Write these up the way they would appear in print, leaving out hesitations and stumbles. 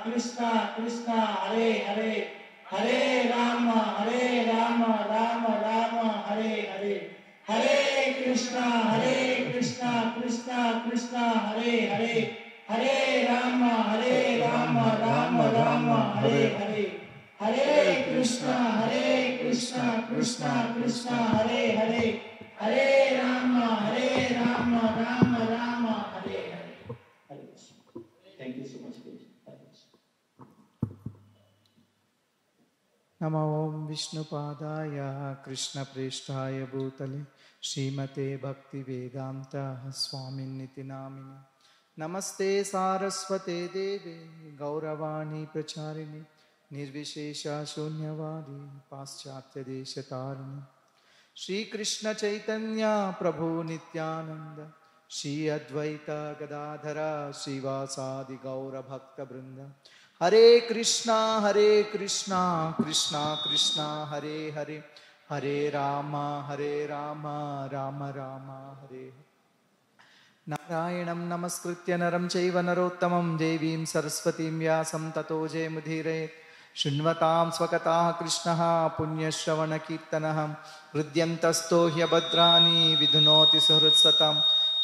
Krishna Krishna Hare Hare Hare Ram Ram Ram Hare Hare Hare Krishna Krishna Krishna Hare Hare Hare Ram Ram Ram Hare Hare Hare Krishna Krishna Krishna Hare Hare Hare Ram Ram Ram Hare Hare. Thank you so much. नमो ओं विष्णुपादाय कृष्णप्रेष्ठाय भूतले श्रीमते भक्तिवेदान्त स्वामिन्निति नामिने। नमस्ते सारस्वते देवे गौरवाणी प्रचारिणे निर्विशेषा शून्यवादी पाश्चात्यदेशतारिणे। श्रीकृष्ण चैतन्य प्रभु नित्यानंद श्री अद्वैत गदाधर श्रीवासादि गौर भक्त वृंद। हरे कृष्णा कृष्णा कृष्णा हरे हरे हरे राम राम राम हरे। नारायणं नमस्कृत्य नरं चैव नरोत्तमं देवीं सरस्वतीं व्यासं ततो जयमुदीरयेत्। शृण्वतां स्वकताः कृष्णः पुण्यश्रवणकीर्तनः हृद्यन्तस्तो ह्यभद्राणि विधुनोति सुहृत्सतां।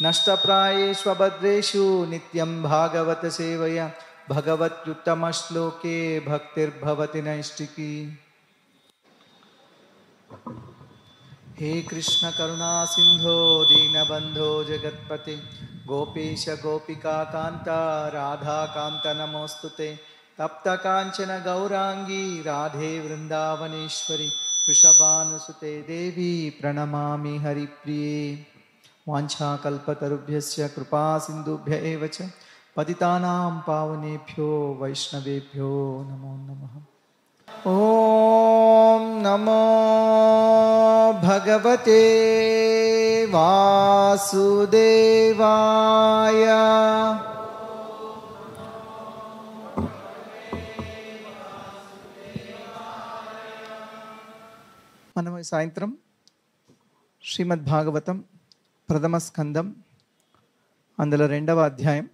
नष्टप्रायेष्वभद्रेषु नित्यं भागवत सेवया भगवत्युत्तमश्लोके भक्तिर्भवति नैष्टिकी। हे कृष्ण करुणा सिंधो दीनबंधो जगत्पते गोपेश गोपिका कांता राधा कांत नमोस्तुते। तप्त कांचन गौरांगी राधे वृंदावनेश्वरी वृषभानुसुते देवी प्रणमामि हरिप्रिये। वाञ्छाकल्पतरुभ्यश्च कृपा सिन्धुभ्य एव च पतितानां पावनेभ्यो वैष्णवेभ्यो नमो नमः। ओम नमो भगवते वासुदेवाय। మనం సాయంత్రం శ్రీమద్ భాగవతం ప్రథమ స్కందం అందులో 2వ అధ్యాయం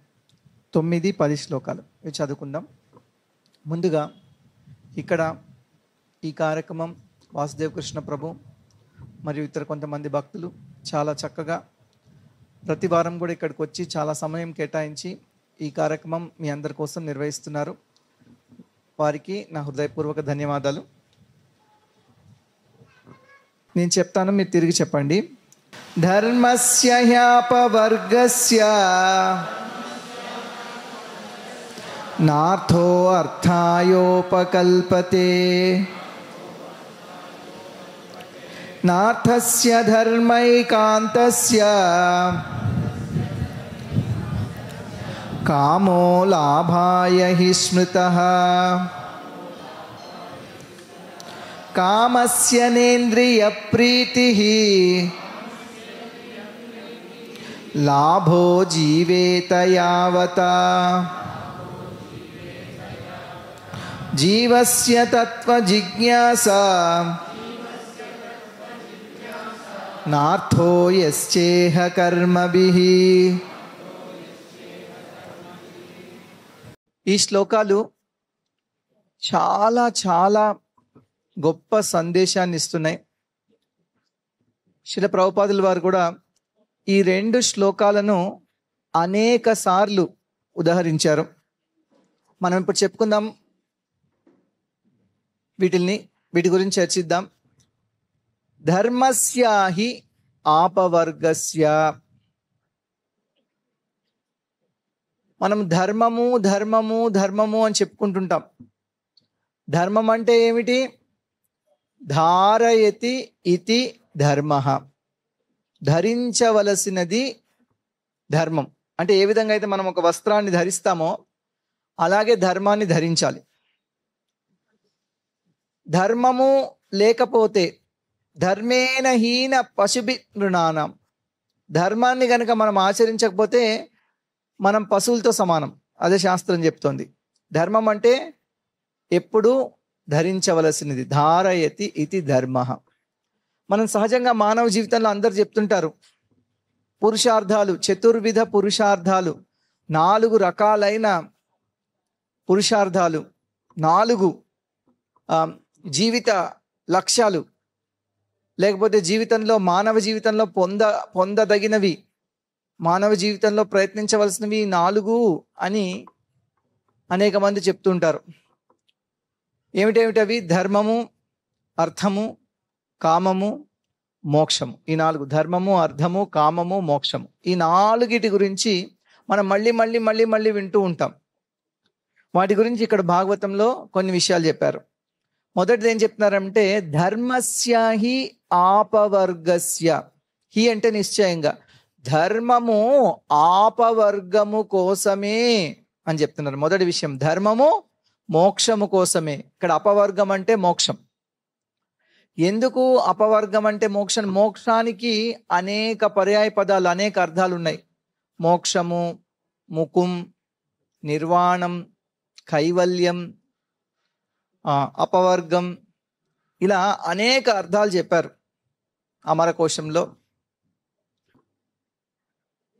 9-10 శ్లోకాలు ఇవి చదువుకుందాం. ముందుగా ఇక్కడ ఈ కార్యక్రమం వాసుదేవ కృష్ణ ప్రభు మరియు ఇతర కొంతమంది భక్తులు చాలా చక్కగా ప్రతి వారం కూడా ఇక్కడికి వచ్చి చాలా సమయం కేటాయించి ఈ కార్యక్రమం మీ అందరి కోసం నిర్వహిస్తున్నారు. వారికి నా హృదయపూర్వక ధన్యవాదాలు. నేను చెప్తాను, మీరు తిరిగి చెప్పండి. ధర్మస్య హ్యాపవర్గస్య నార్థో అర్థాయోపకల్పతే నార్థస్య ధర్మైకాంతస్య కామో లాభాయ హి స్మృతః కామస్య నేంద్రియ ప్రీతిః లాభో జీవేత యావతా జీవస్య తత్వ జిజ్ఞాసా నార్థో యశ్చేహ కర్మభిః. ఈ శ్లోకాలు చాలా చాలా గొప్ప సందేశాన్ని ఇస్తున్నాయి. శ్రీల ప్రభుపాదుల వారు కూడా ఈ 2 శ్లోకాలను అనేక సార్లు ఉదహరించారు. మనం ఇప్పుడు చెప్పుకుందాం, వీటి గురించి చర్చిద్దాం. ధర్మస్యాహి ఆపవర్గస్య. మనం ధర్మము ధర్మము ధర్మము అని చెప్పుకుంటుంటాం. ధర్మం అంటే ఏమిటి? ధారయతి ఇతి ధర్మః. ధరించవలసినది ధర్మం. అంటే ఏ విధంగా అయితే మనం ఒక వస్త్రాన్ని ధరిస్తామో అలాగే ధర్మాన్ని ధరించాలి. ధర్మము లేకపోతే ధర్మేణ హీన పశుభి నృణానాం. ధర్మాన్ని కనుక మనం ఆచరించకపోతే మనం పశువులతో సమానం. అదే శాస్త్రం చెప్తోంది. ధర్మం అంటే ఎప్పుడు ధరించవలసినది. ధారయతి ఇతి ధర్మః. మనం సహజంగా మానవ జీవితంలో అందరు చెప్తుంటారు పురుషార్థాలు, చతుర్విధ పురుషార్థాలు, 4 రకాలైన పురుషార్థాలు, 4 జీవిత లక్ష్యాలు, లేకపోతే జీవితంలో మానవ జీవితంలో పొందదగినవి, మానవ జీవితంలో ప్రయత్నించవలసినవి 4 అని అనేక మంది చెప్తుంటారు. ఏమిటేమిటవి? ధర్మము, అర్థము, కామము, మోక్షము. ఈ 4, ధర్మము, అర్థము, కామము, మోక్షము. ఈ 4 గురించి మనం మళ్ళీ వింటూ ఉంటాం. వాటి గురించి ఇక్కడ భాగవతంలో కొన్ని విషయాలు చెప్పారు. మొదటిది ఏం చెప్తున్నారంటే, ధర్మస్య హి ఆపవర్గస్య. హి అంటే నిశ్చయంగా, ధర్మము ఆపవర్గము కోసమే అని చెప్తున్నారు. మొదటి విషయం, ధర్మము మోక్షము కోసమే. ఇక్కడ అపవర్గం అంటే మోక్షం. ఎందుకు అపవర్గం అంటే మోక్షం? మోక్షానికి అనేక పర్యాయ పదాలు, అనేక అర్థాలు ఉన్నాయి. మోక్షము, ముకుం, నిర్వాణం, కైవల్యం, అపవర్గం, ఇలా అనేక అర్థాలు చెప్పారు అమరకోశంలో,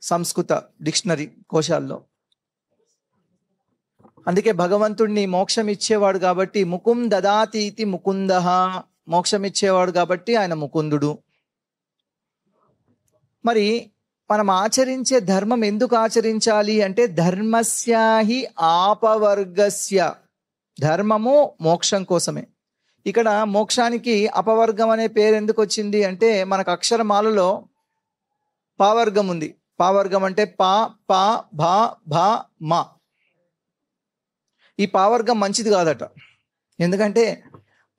సంస్కృత డిక్షనరీ కోశాల్లో. అందుకే భగవంతుడిని మోక్షం ఇచ్చేవాడు కాబట్టి ముకుం దదాతి ఇతి ముకుందః, మోక్షం ఇచ్చేవాడు కాబట్టి ఆయన ముకుందుడు. మరి మనం ఆచరించే ధర్మం ఎందుకు ఆచరించాలి అంటే, ధర్మస్యాహి ఆపవర్గస్య. ధర్మము మోక్షం కోసమే. ఇక్కడ మోక్షానికి అపవర్గం అనే పేరు ఎందుకు వచ్చింది అంటే, మనకు అక్షరమాలలో పావర్గం ఉంది. పావర్గం అంటే పా, పా, భా, భా, మా. ఈ పావర్గం మంచిది కాదట. ఎందుకంటే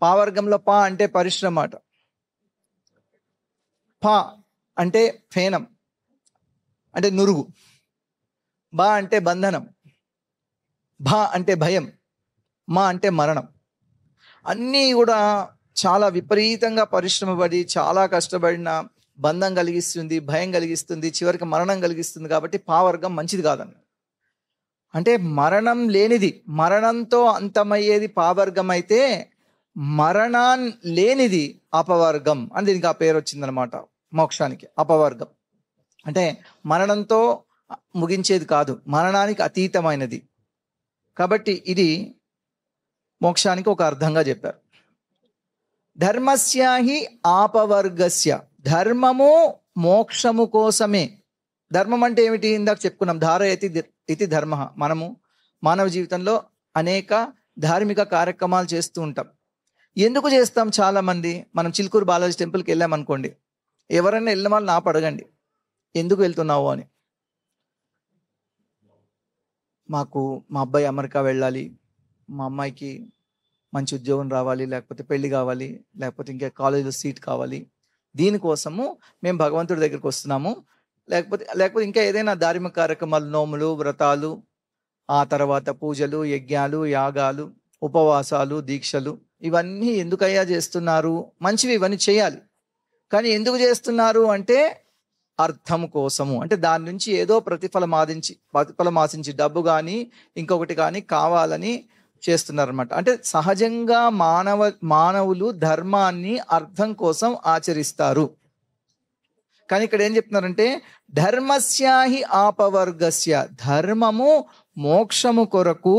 పావర్గంలో పా అంటే పరిశ్రమ అట, పా అంటే ఫేనం అంటే నురుగు, బా అంటే బంధనం, భా అంటే భయం, మా అంటే మరణం. అన్నీ కూడా చాలా విపరీతంగా పరిశ్రమ పడి చాలా కష్టపడిన బంధం కలిగిస్తుంది, భయం కలిగిస్తుంది, చివరికి మరణం కలిగిస్తుంది. కాబట్టి పావర్గం మంచిది కాదన్న. అంటే మరణం లేనిది, మరణంతో అంతమయ్యేది పావర్గం అయితే, మరణం లేనిది అపవర్గం అని దీనికి ఆ పేరు వచ్చిందనమాట. మోక్షానికి అపవర్గం అంటే మరణంతో ముగించేది కాదు, మరణానికి అతీతమైనది. కాబట్టి ఇది మోక్షానికి ఒక అర్థంగా చెప్పారు. ధర్మస్యాహి ఆపవర్గస్య. ధర్మము మోక్షము కోసమే. ధర్మం అంటే ఏమిటి? ఇందాక చెప్పుకున్నాం, ధారయతి ఇది ధర్మ. మనము మానవ జీవితంలో అనేక ధార్మిక కార్యక్రమాలు చేస్తూ ఉంటాం. ఎందుకు చేస్తాం? చాలా మంది మనం చిలుకూరు బాలాజీ టెంపుల్కి వెళ్ళామనుకోండి, ఎవరైనా వెళ్ళిన వాళ్ళు నా అడగండి, ఎందుకు వెళ్తున్నావు అని. మాకు మా అబ్బాయి అమెరికా వెళ్ళాలి, మా అమ్మాయికి మంచి ఉద్యోగం రావాలి, లేకపోతే పెళ్లి కావాలి, లేకపోతే ఇంకా కాలేజీలో సీట్ కావాలి, దీనికోసము మేము భగవంతుడి దగ్గరికి వస్తున్నాము. లేకపోతే ఇంకా ఏదైనా ధార్మిక కార్యక్రమాలు, నోములు, వ్రతాలు, ఆ తర్వాత పూజలు, యజ్ఞాలు, యాగాలు, ఉపవాసాలు, దీక్షలు, ఇవన్నీ ఎందుకయ్యా చేస్తున్నారు? మంచివి, ఇవన్నీ చేయాలి. కానీ ఎందుకు చేస్తున్నారు అంటే అర్థం కోసము. అంటే దాని నుంచి ఏదో ప్రతిఫలం ఆశించి డబ్బు కానీ ఇంకొకటి కానీ కావాలని చేస్తున్నారు అనమాట. అంటే సహజంగా మానవులు ధర్మాన్ని అర్థం కోసం ఆచరిస్తారు. కానీ ఇక్కడ ఏం చెప్తున్నారంటే, ధర్మస్యాహి ఆపవర్గస్య. ధర్మము మోక్షము కొరకు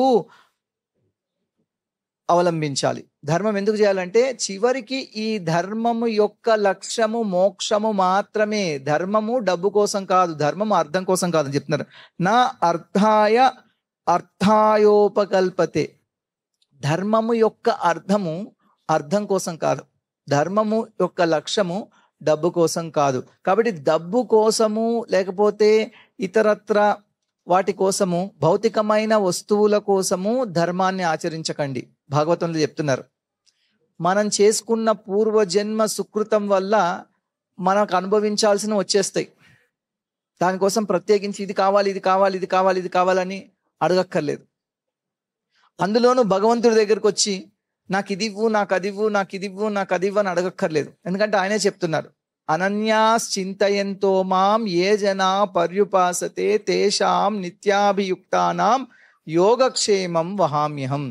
అవలంబించాలి. ధర్మం ఎందుకు చేయాలంటే, చివరికి ఈ ధర్మము యొక్క లక్ష్యము మోక్షము మాత్రమే. ధర్మము డబ్బు కోసం కాదు, ధర్మము అర్థం కోసం కాదని చెప్తున్నారు. నా అర్థాయోపకల్పతే. ధర్మము యొక్క అర్థం కోసం కాదు, ధర్మము యొక్క లక్ష్యము డబ్బు కోసం కాదు. కాబట్టి డబ్బు కోసము లేకపోతే ఇతరత్ర వాటి కోసము, భౌతికమైన వస్తువుల కోసము ధర్మాన్ని ఆచరించకండి. భాగవతంలో చెప్తున్నారు, మనం చేసుకున్న పూర్వజన్మ సుకృతం వల్ల మనకు అనుభవించాల్సిన వచ్చేస్తాయి. దానికోసం ప్రత్యేకించి ఇది కావాలి, ఇది కావాలి, ఇది కావాలి, ఇది కావాలని అడగక్కర్లేదు. అందులోనూ భగవంతుడి దగ్గరకు వచ్చి నాకు ఇది ఇవ్వు, నాకు అది ఇవ్వు, నాకు ఇది ఇవ్వు, నాకు అది ఇవ్వు అని అడగక్కర్లేదు. ఎందుకంటే ఆయనే చెప్తున్నారు, అనన్యాశ్చింతయంతో మాం ఏ జనా పర్యుపాసతే తేషాం నిత్యాభియుక్తానాం యోగక్షేమం వహామ్యహం.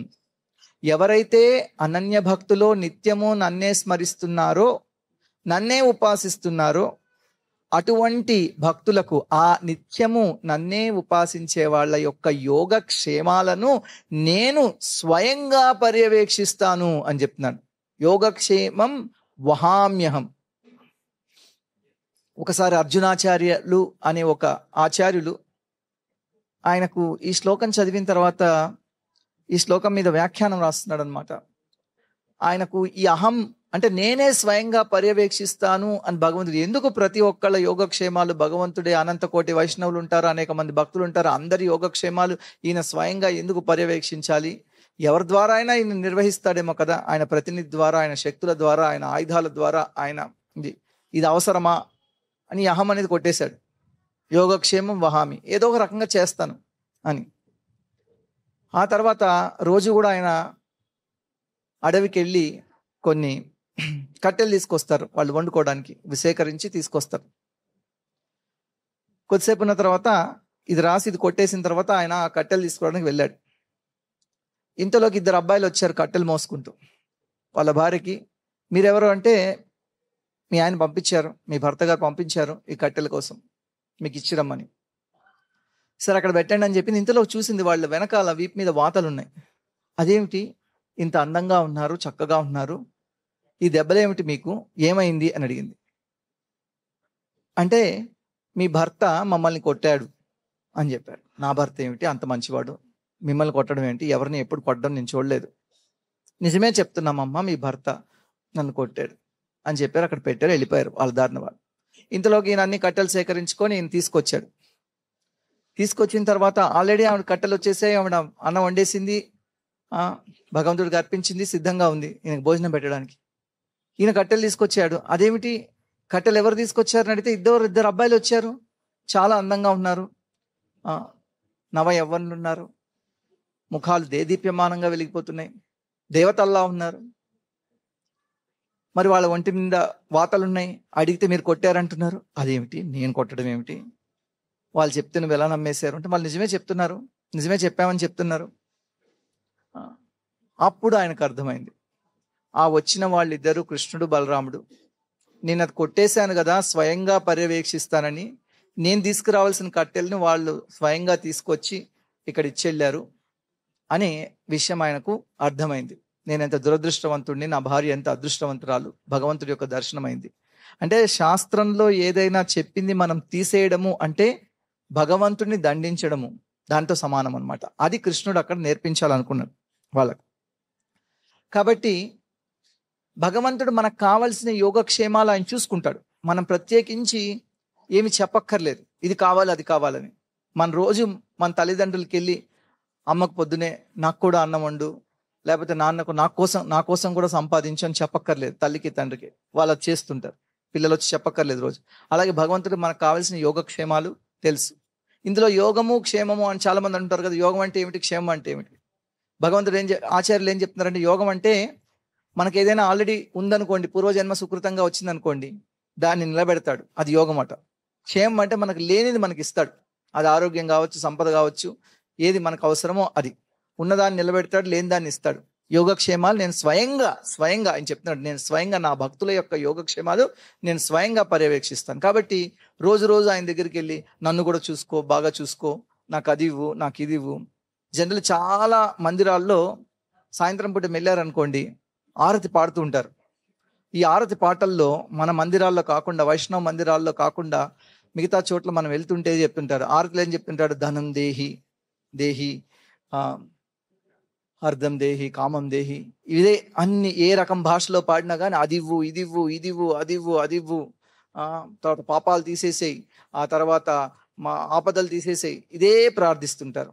ఎవరైతే అనన్య భక్తులో నిత్యము నన్నే స్మరిస్తున్నారో, నన్నే ఉపాసిస్తున్నారో, అటువంటి భక్తులకు ఆ నిత్యము నన్నే ఉపాసించే వాళ్ళ యొక్క యోగక్షేమాలను నేను స్వయంగా పర్యవేక్షిస్తాను అని చెప్తున్నాను. యోగక్షేమం వహామ్యహం. ఒకసారి అర్జునాచార్యులు అనే ఒక ఆచార్యులు ఆయనకు ఈ శ్లోకం చదివిన తర్వాత ఈ శ్లోకం మీద వ్యాఖ్యానం రాస్తున్నాడు అనమాట. ఆయనకు ఈ అహం అంటే నేనే స్వయంగా పర్యవేక్షిస్తాను అని భగవంతుడు ఎందుకు ప్రతి ఒక్కళ్ళ యోగక్షేమాలు భగవంతుడే, అనంత కోటి వైష్ణవులు ఉంటారు, అనేక మంది భక్తులు ఉంటారు, అందరి యోగక్షేమాలు ఈయన స్వయంగా ఎందుకు పర్యవేక్షించాలి? ఎవరి ద్వారా అయినా ఈయన నిర్వహిస్తాడేమో కదా, ఆయన ప్రతినిధి ద్వారా, ఆయన శక్తుల ద్వారా, ఆయన ఆయుధాల ద్వారా ఆయన ఇది అవసరమా అని అహం అనేది కొట్టేశాడు. యోగక్షేమం వహామి, ఏదో ఒక రకంగా చేస్తాను అని. ఆ తర్వాత రోజు కూడా ఆయన అడవికి వెళ్ళి కొన్ని కట్టెలు తీసుకొస్తారు, వాళ్ళు వండుకోవడానికి సేకరించి తీసుకొస్తారు. కొద్దిసేపు ఉన్న తర్వాత ఇది రాసి ఇది కొట్టేసిన తర్వాత ఆయన ఆ కట్టెలు తీసుకోవడానికి వెళ్ళాడు. ఇంతలోకి 2 అబ్బాయిలు వచ్చారు కట్టెలు మోసుకుంటూ. వాళ్ళ భార్యకి, మీరెవరు అంటే, మీ ఆయన పంపించారు, మీ భర్త గారు పంపించారు ఈ కట్టెల కోసం మీకు ఇచ్చిరమ్మని. సరే అక్కడ పెట్టండి అని చెప్పింది. ఇంతలో చూసింది వాళ్ళ వెనకాల వీపు మీద వాతలు ఉన్నాయి. అదేమిటి, ఇంత అందంగా ఉన్నారు, చక్కగా ఉన్నారు, ఈ దెబ్బలేమిటి మీకు, ఏమైంది అని అడిగింది. అంటే మీ భర్త మమ్మల్ని కొట్టాడు అని చెప్పాడు. నా భర్త ఏమిటి అంత మంచివాడు, మిమ్మల్ని కొట్టడం ఏంటి, ఎవరిని ఎప్పుడు కొట్టడం నేను చూడలేదు. నిజమే చెప్తున్నామమ్మా, మీ భర్త నన్ను కొట్టాడు అని చెప్పారు. అక్కడ పెట్టారు, వెళ్ళిపోయారు వాళ్ళ దారిన వాళ్ళు. ఇంతలోకి ఈయన అన్ని కట్టెలు సేకరించుకొని ఈయన తీసుకొచ్చాడు. తీసుకొచ్చిన తర్వాత ఆల్రెడీ ఆవిడ కట్టెలు వచ్చేసాయి, ఆవిడ అన్నం వండేసింది, భగవంతుడికి అర్పించింది, సిద్ధంగా ఉంది ఈయనకు భోజనం పెట్టడానికి. ఈయన కట్టెలు తీసుకొచ్చాడు. అదేమిటి, కట్టెలు ఎవరు తీసుకొచ్చారని అడిగితే 2 అబ్బాయిలు వచ్చారు, చాలా అందంగా ఉన్నారు, నవ యవ్వనులు ఉన్నారు, ముఖాలు దేదీప్యమానంగా వెలిగిపోతున్నాయి, దేవతల్లా ఉన్నారు. మరి వాళ్ళ ఒంటి మీద వాతలున్నాయి, అడిగితే మీరు కొట్టారంటున్నారు. అదేమిటి, నేను కొట్టడం ఏమిటి, వాళ్ళు చెప్తే నువ్వు ఎలా నమ్మేశారు అంటే, వాళ్ళు నిజమే చెప్తున్నారు, నిజమే చెప్పామని చెప్తున్నారు. అప్పుడు ఆయనకు అర్థమైంది, ఆ వచ్చిన వాళ్ళిద్దరూ కృష్ణుడు బలరాముడు, నేను అది కొట్టేశాను కదా స్వయంగా పర్యవేక్షిస్తానని, నేను తీసుకురావాల్సిన కట్టెల్ని వాళ్ళు స్వయంగా తీసుకొచ్చి ఇక్కడ ఇచ్చెళ్ళారు అనే విషయం ఆయనకు అర్థమైంది. నేను ఎంత దురదృష్టవంతుడిని, నా భార్య ఎంత అదృష్టవంతురాలు, భగవంతుడి యొక్క దర్శనమైంది. అంటే శాస్త్రంలో ఏదైనా చెప్పింది మనం తీసేయడము అంటే భగవంతుడిని దండించడము, దాంతో సమానం అనమాట. అది కృష్ణుడు అక్కడ నేర్పించాలనుకున్నాడు వాళ్ళకు. కాబట్టి భగవంతుడు మనకు కావాల్సిన యోగక్షేమాలు ఆయన చూసుకుంటాడు. మనం ప్రత్యేకించి ఏమి చెప్పక్కర్లేదు, ఇది కావాలి అది కావాలని. మన రోజు మన తల్లిదండ్రులకి వెళ్ళి, అమ్మకు పొద్దునే నాకు కూడా అన్నం వండు, లేకపోతే నాన్నకు నా కోసం కూడా సంపాదించు అని చెప్పక్కర్లేదు. తల్లికి తండ్రికి వాళ్ళు అది చేస్తుంటారు, పిల్లలు వచ్చి చెప్పక్కర్లేదు రోజు. అలాగే భగవంతుడు మనకు కావాల్సిన యోగక్షేమాలు తెలుసు. ఇందులో యోగము క్షేమము అని చాలా మంది అంటారు కదా, యోగం అంటే ఏమిటి, క్షేమం అంటే ఏమిటి. భగవంతుడు ఆచార్యులు ఏం చెప్తున్నారంటే, యోగం అంటే మనకి ఏదైనా ఆల్రెడీ ఉందనుకోండి, పూర్వజన్మ సుకృతంగా వచ్చిందనుకోండి, దాన్ని నిలబెడతాడు, అది యోగం అట. క్షేమం అంటే మనకు లేనిది మనకి ఇస్తాడు, అది ఆరోగ్యం కావచ్చు, సంపద కావచ్చు, ఏది మనకు అవసరమో అది. ఉన్నదాన్ని నిలబెడతాడు, లేని దాన్ని ఇస్తాడు. యోగక్షేమాలు నేను స్వయంగా ఆయన చెప్తున్నాడు, నేను స్వయంగా నా భక్తుల యొక్క యోగక్షేమాలు నేను స్వయంగా పర్యవేక్షిస్తాను. కాబట్టి రోజు ఆయన దగ్గరికి వెళ్ళి, నన్ను కూడా చూసుకో, బాగా చూసుకో, నాకు అది ఇవ్వు, నాకు ఇది ఇవ్వు. జనరల్ చాలా మందిరాల్లో సాయంత్రం పూట వెళ్ళారనుకోండి, ఆరతి పాడుతూ ఉంటారు. ఈ ఆరతి పాటల్లో మన మందిరాల్లో కాకుండా, వైష్ణవ మందిరాల్లో కాకుండా మిగతా చోట్ల మనం వెళ్తుంటే చెప్తుంటారు, ఆరతిలో ఏం చెప్తుంటాడు, ధనం దేహి దేహి, అర్థం దేహి, కామం దేహి, ఇదే అన్ని ఏ రకం భాషలో పాడినా కానీ అదివ్వు, ఇదివ్వు, ఇదివ్వు, అదివ్వు, అదివ్వు, తర్వాత పాపాలు తీసేసేయి, ఆ తర్వాత మా ఆపదలు తీసేసేయి, ఇదే ప్రార్థిస్తుంటారు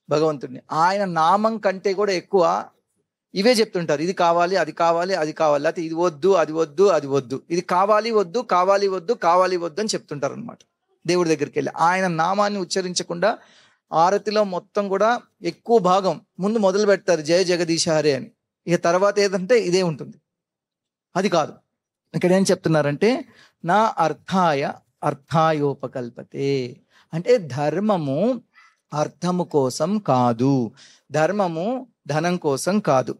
భగవంతుడిని. ఆయన నామం కంటే కూడా ఎక్కువ ఇవే చెప్తుంటారు, ఇది కావాలి, అది కావాలి, అది కావాలి, లేకపోతే ఇది వద్దు, అది వద్దు, అది వద్దు, ఇది కావాలి వద్దు, కావాలి వద్దు, కావాలి వద్దు అని చెప్తుంటారు అనమాట. దేవుడి దగ్గరికి వెళ్ళి ఆయన నామాన్ని ఉచ్చరించకుండా ఆరతిలో మొత్తం కూడా ఎక్కువ భాగం ముందు మొదలు పెడతారు జయ జగదీశ హరే అని, ఇక తర్వాత ఏదంటే ఇదే ఉంటుంది. అది కాదు, ఇక్కడ ఏం చెప్తున్నారంటే, నా అర్థాయోపకల్పతే అంటే ధర్మము అర్థము కోసం కాదు, ధర్మము ధనం కోసం కాదు.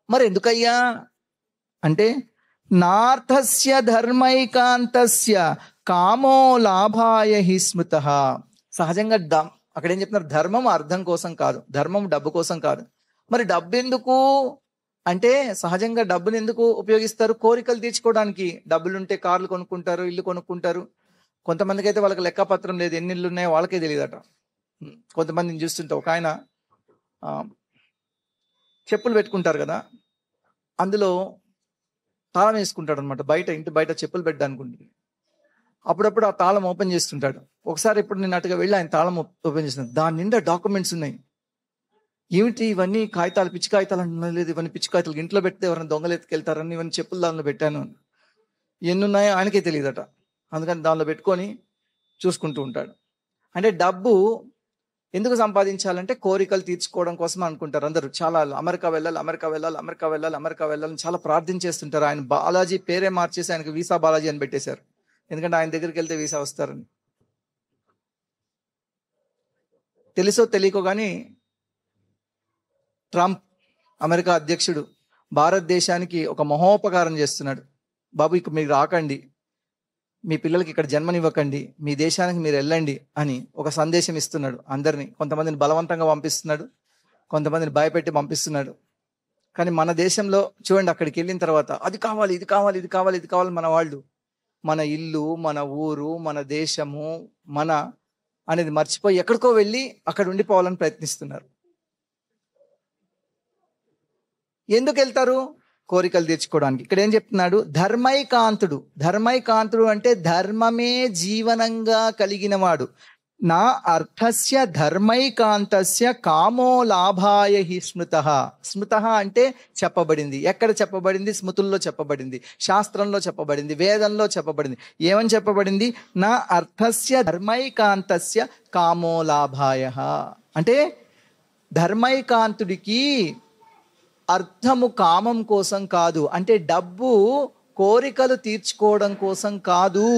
మరి ఎందుకయ్యా అంటే, నార్థస్య ధర్మైకాంతస్య కామో లాభాయ హి స్మృత. సహజంగా అక్కడ ఏం చెప్తున్నారు? ధర్మం అర్థం కోసం కాదు, ధర్మం డబ్బు కోసం కాదు. మరి డబ్బు ఎందుకు అంటే, సహజంగా డబ్బుని ఎందుకు ఉపయోగిస్తారు? కోరికలు తీర్చుకోవడానికి. డబ్బులుంటే కార్లు కొనుక్కుంటారు, ఇల్లు కొనుక్కుంటారు. కొంతమందికి అయితే వాళ్ళకి లెక్కపత్రం లేదు, ఎన్ని ఇల్లు ఉన్నాయో వాళ్ళకే తెలియదట. కొంతమందిని చూస్తుంటే ఒక ఆయన చెప్పులు పెట్టుకుంటారు కదా, అందులో తాళం వేసుకుంటాడు అనమాట. ఇంటి బయట చెప్పులు పెట్టడానికి ఉంటుంది. అప్పుడప్పుడు ఆ తాళం ఓపెన్ చేస్తుంటాడు. ఒకసారి ఇప్పుడు నేను అటుగా వెళ్ళి ఆయన తాళం ఓపెన్ చేస్తున్నాను. దాని నిండా డాక్యుమెంట్స్ ఉన్నాయి. ఏమిటి ఇవన్నీ? కాగితాలు, పిచ్చి కాగితాలు అంటున్నా. లేదు, ఇవన్నీ పిచ్చి కాగితాలు, ఇంట్లో పెడితే ఎవరైనా దొంగలు ఎత్తుకెళ్తారని ఇవన్నీ చెప్పులు దానిలో పెట్టాను. ఎన్ని ఉన్నాయో ఆయనకే తెలియదట. అందుకని దానిలో పెట్టుకొని చూసుకుంటూ ఉంటాడు. అంటే డబ్బు ఎందుకు సంపాదించాలంటే కోరికలు తీర్చుకోవడం కోసం అనుకుంటారు అందరూ. చాలా అమెరికా వెళ్ళాలి, అమెరికా వెళ్ళాలి, అమెరికా వెళ్ళాలి, అమెరికా వెళ్ళాలని చాలా ప్రార్థన చేస్తుంటారు. ఆయన బాలాజీ పేరే మార్చేసి ఆయనకు వీసా బాలాజీ అని పెట్టేశారు. ఎందుకంటే ఆయన దగ్గరికి వెళ్తే వీసా వస్తారని. తెలుసో తెలియకో కానీ ట్రంప్, అమెరికా అధ్యక్షుడు, భారతదేశానికి ఒక మహోపకారం చేస్తున్నాడు. బాబు, ఇక మీరు రాకండి, మీ పిల్లలకి ఇక్కడ జన్మనివ్వకండి, మీ దేశానికి మీరు వెళ్ళండి అని ఒక సందేశం ఇస్తున్నాడు అందరినీ. కొంతమందిని బలవంతంగా పంపిస్తున్నాడు, కొంతమందిని భయపెట్టి పంపిస్తున్నాడు. కానీ మన దేశంలో చూడండి, అక్కడికి వెళ్ళిన తర్వాత అది కావాలి, ఇది కావాలి, ఇది కావాలి, ఇది కావాలి. మన వాళ్ళు మన ఇల్లు, మన ఊరు, మన దేశము, మన అనేది మర్చిపోయి ఎక్కడికో వెళ్ళి అక్కడ ఉండిపోవాలని ప్రయత్నిస్తున్నారు. ఎందుకు వెళ్తారు? కోరికలు తీర్చుకోవడానికి. ఇక్కడ ఏం చెప్తున్నాడు? ధర్మైకాంతుడు. ధర్మైకాంతుడు అంటే ధర్మమే జీవనంగా కలిగినవాడు. నా అర్థస్య ధర్మైకాంతస్య కామో లాభాయ హి స్మృత. స్మృత అంటే చెప్పబడింది. ఎక్కడ చెప్పబడింది? స్మృతుల్లో చెప్పబడింది, శాస్త్రంలో చెప్పబడింది, వేదంలో చెప్పబడింది. ఏమని చెప్పబడింది? నా అర్థస్య ధర్మైకాంతస్య కామో లాభాయ. అంటే ధర్మైకాంతుడికి అర్థము కామం కోసం కాదు, అంటే డబ్బు కోరికలు తీర్చుకోవడం కోసం కాదు.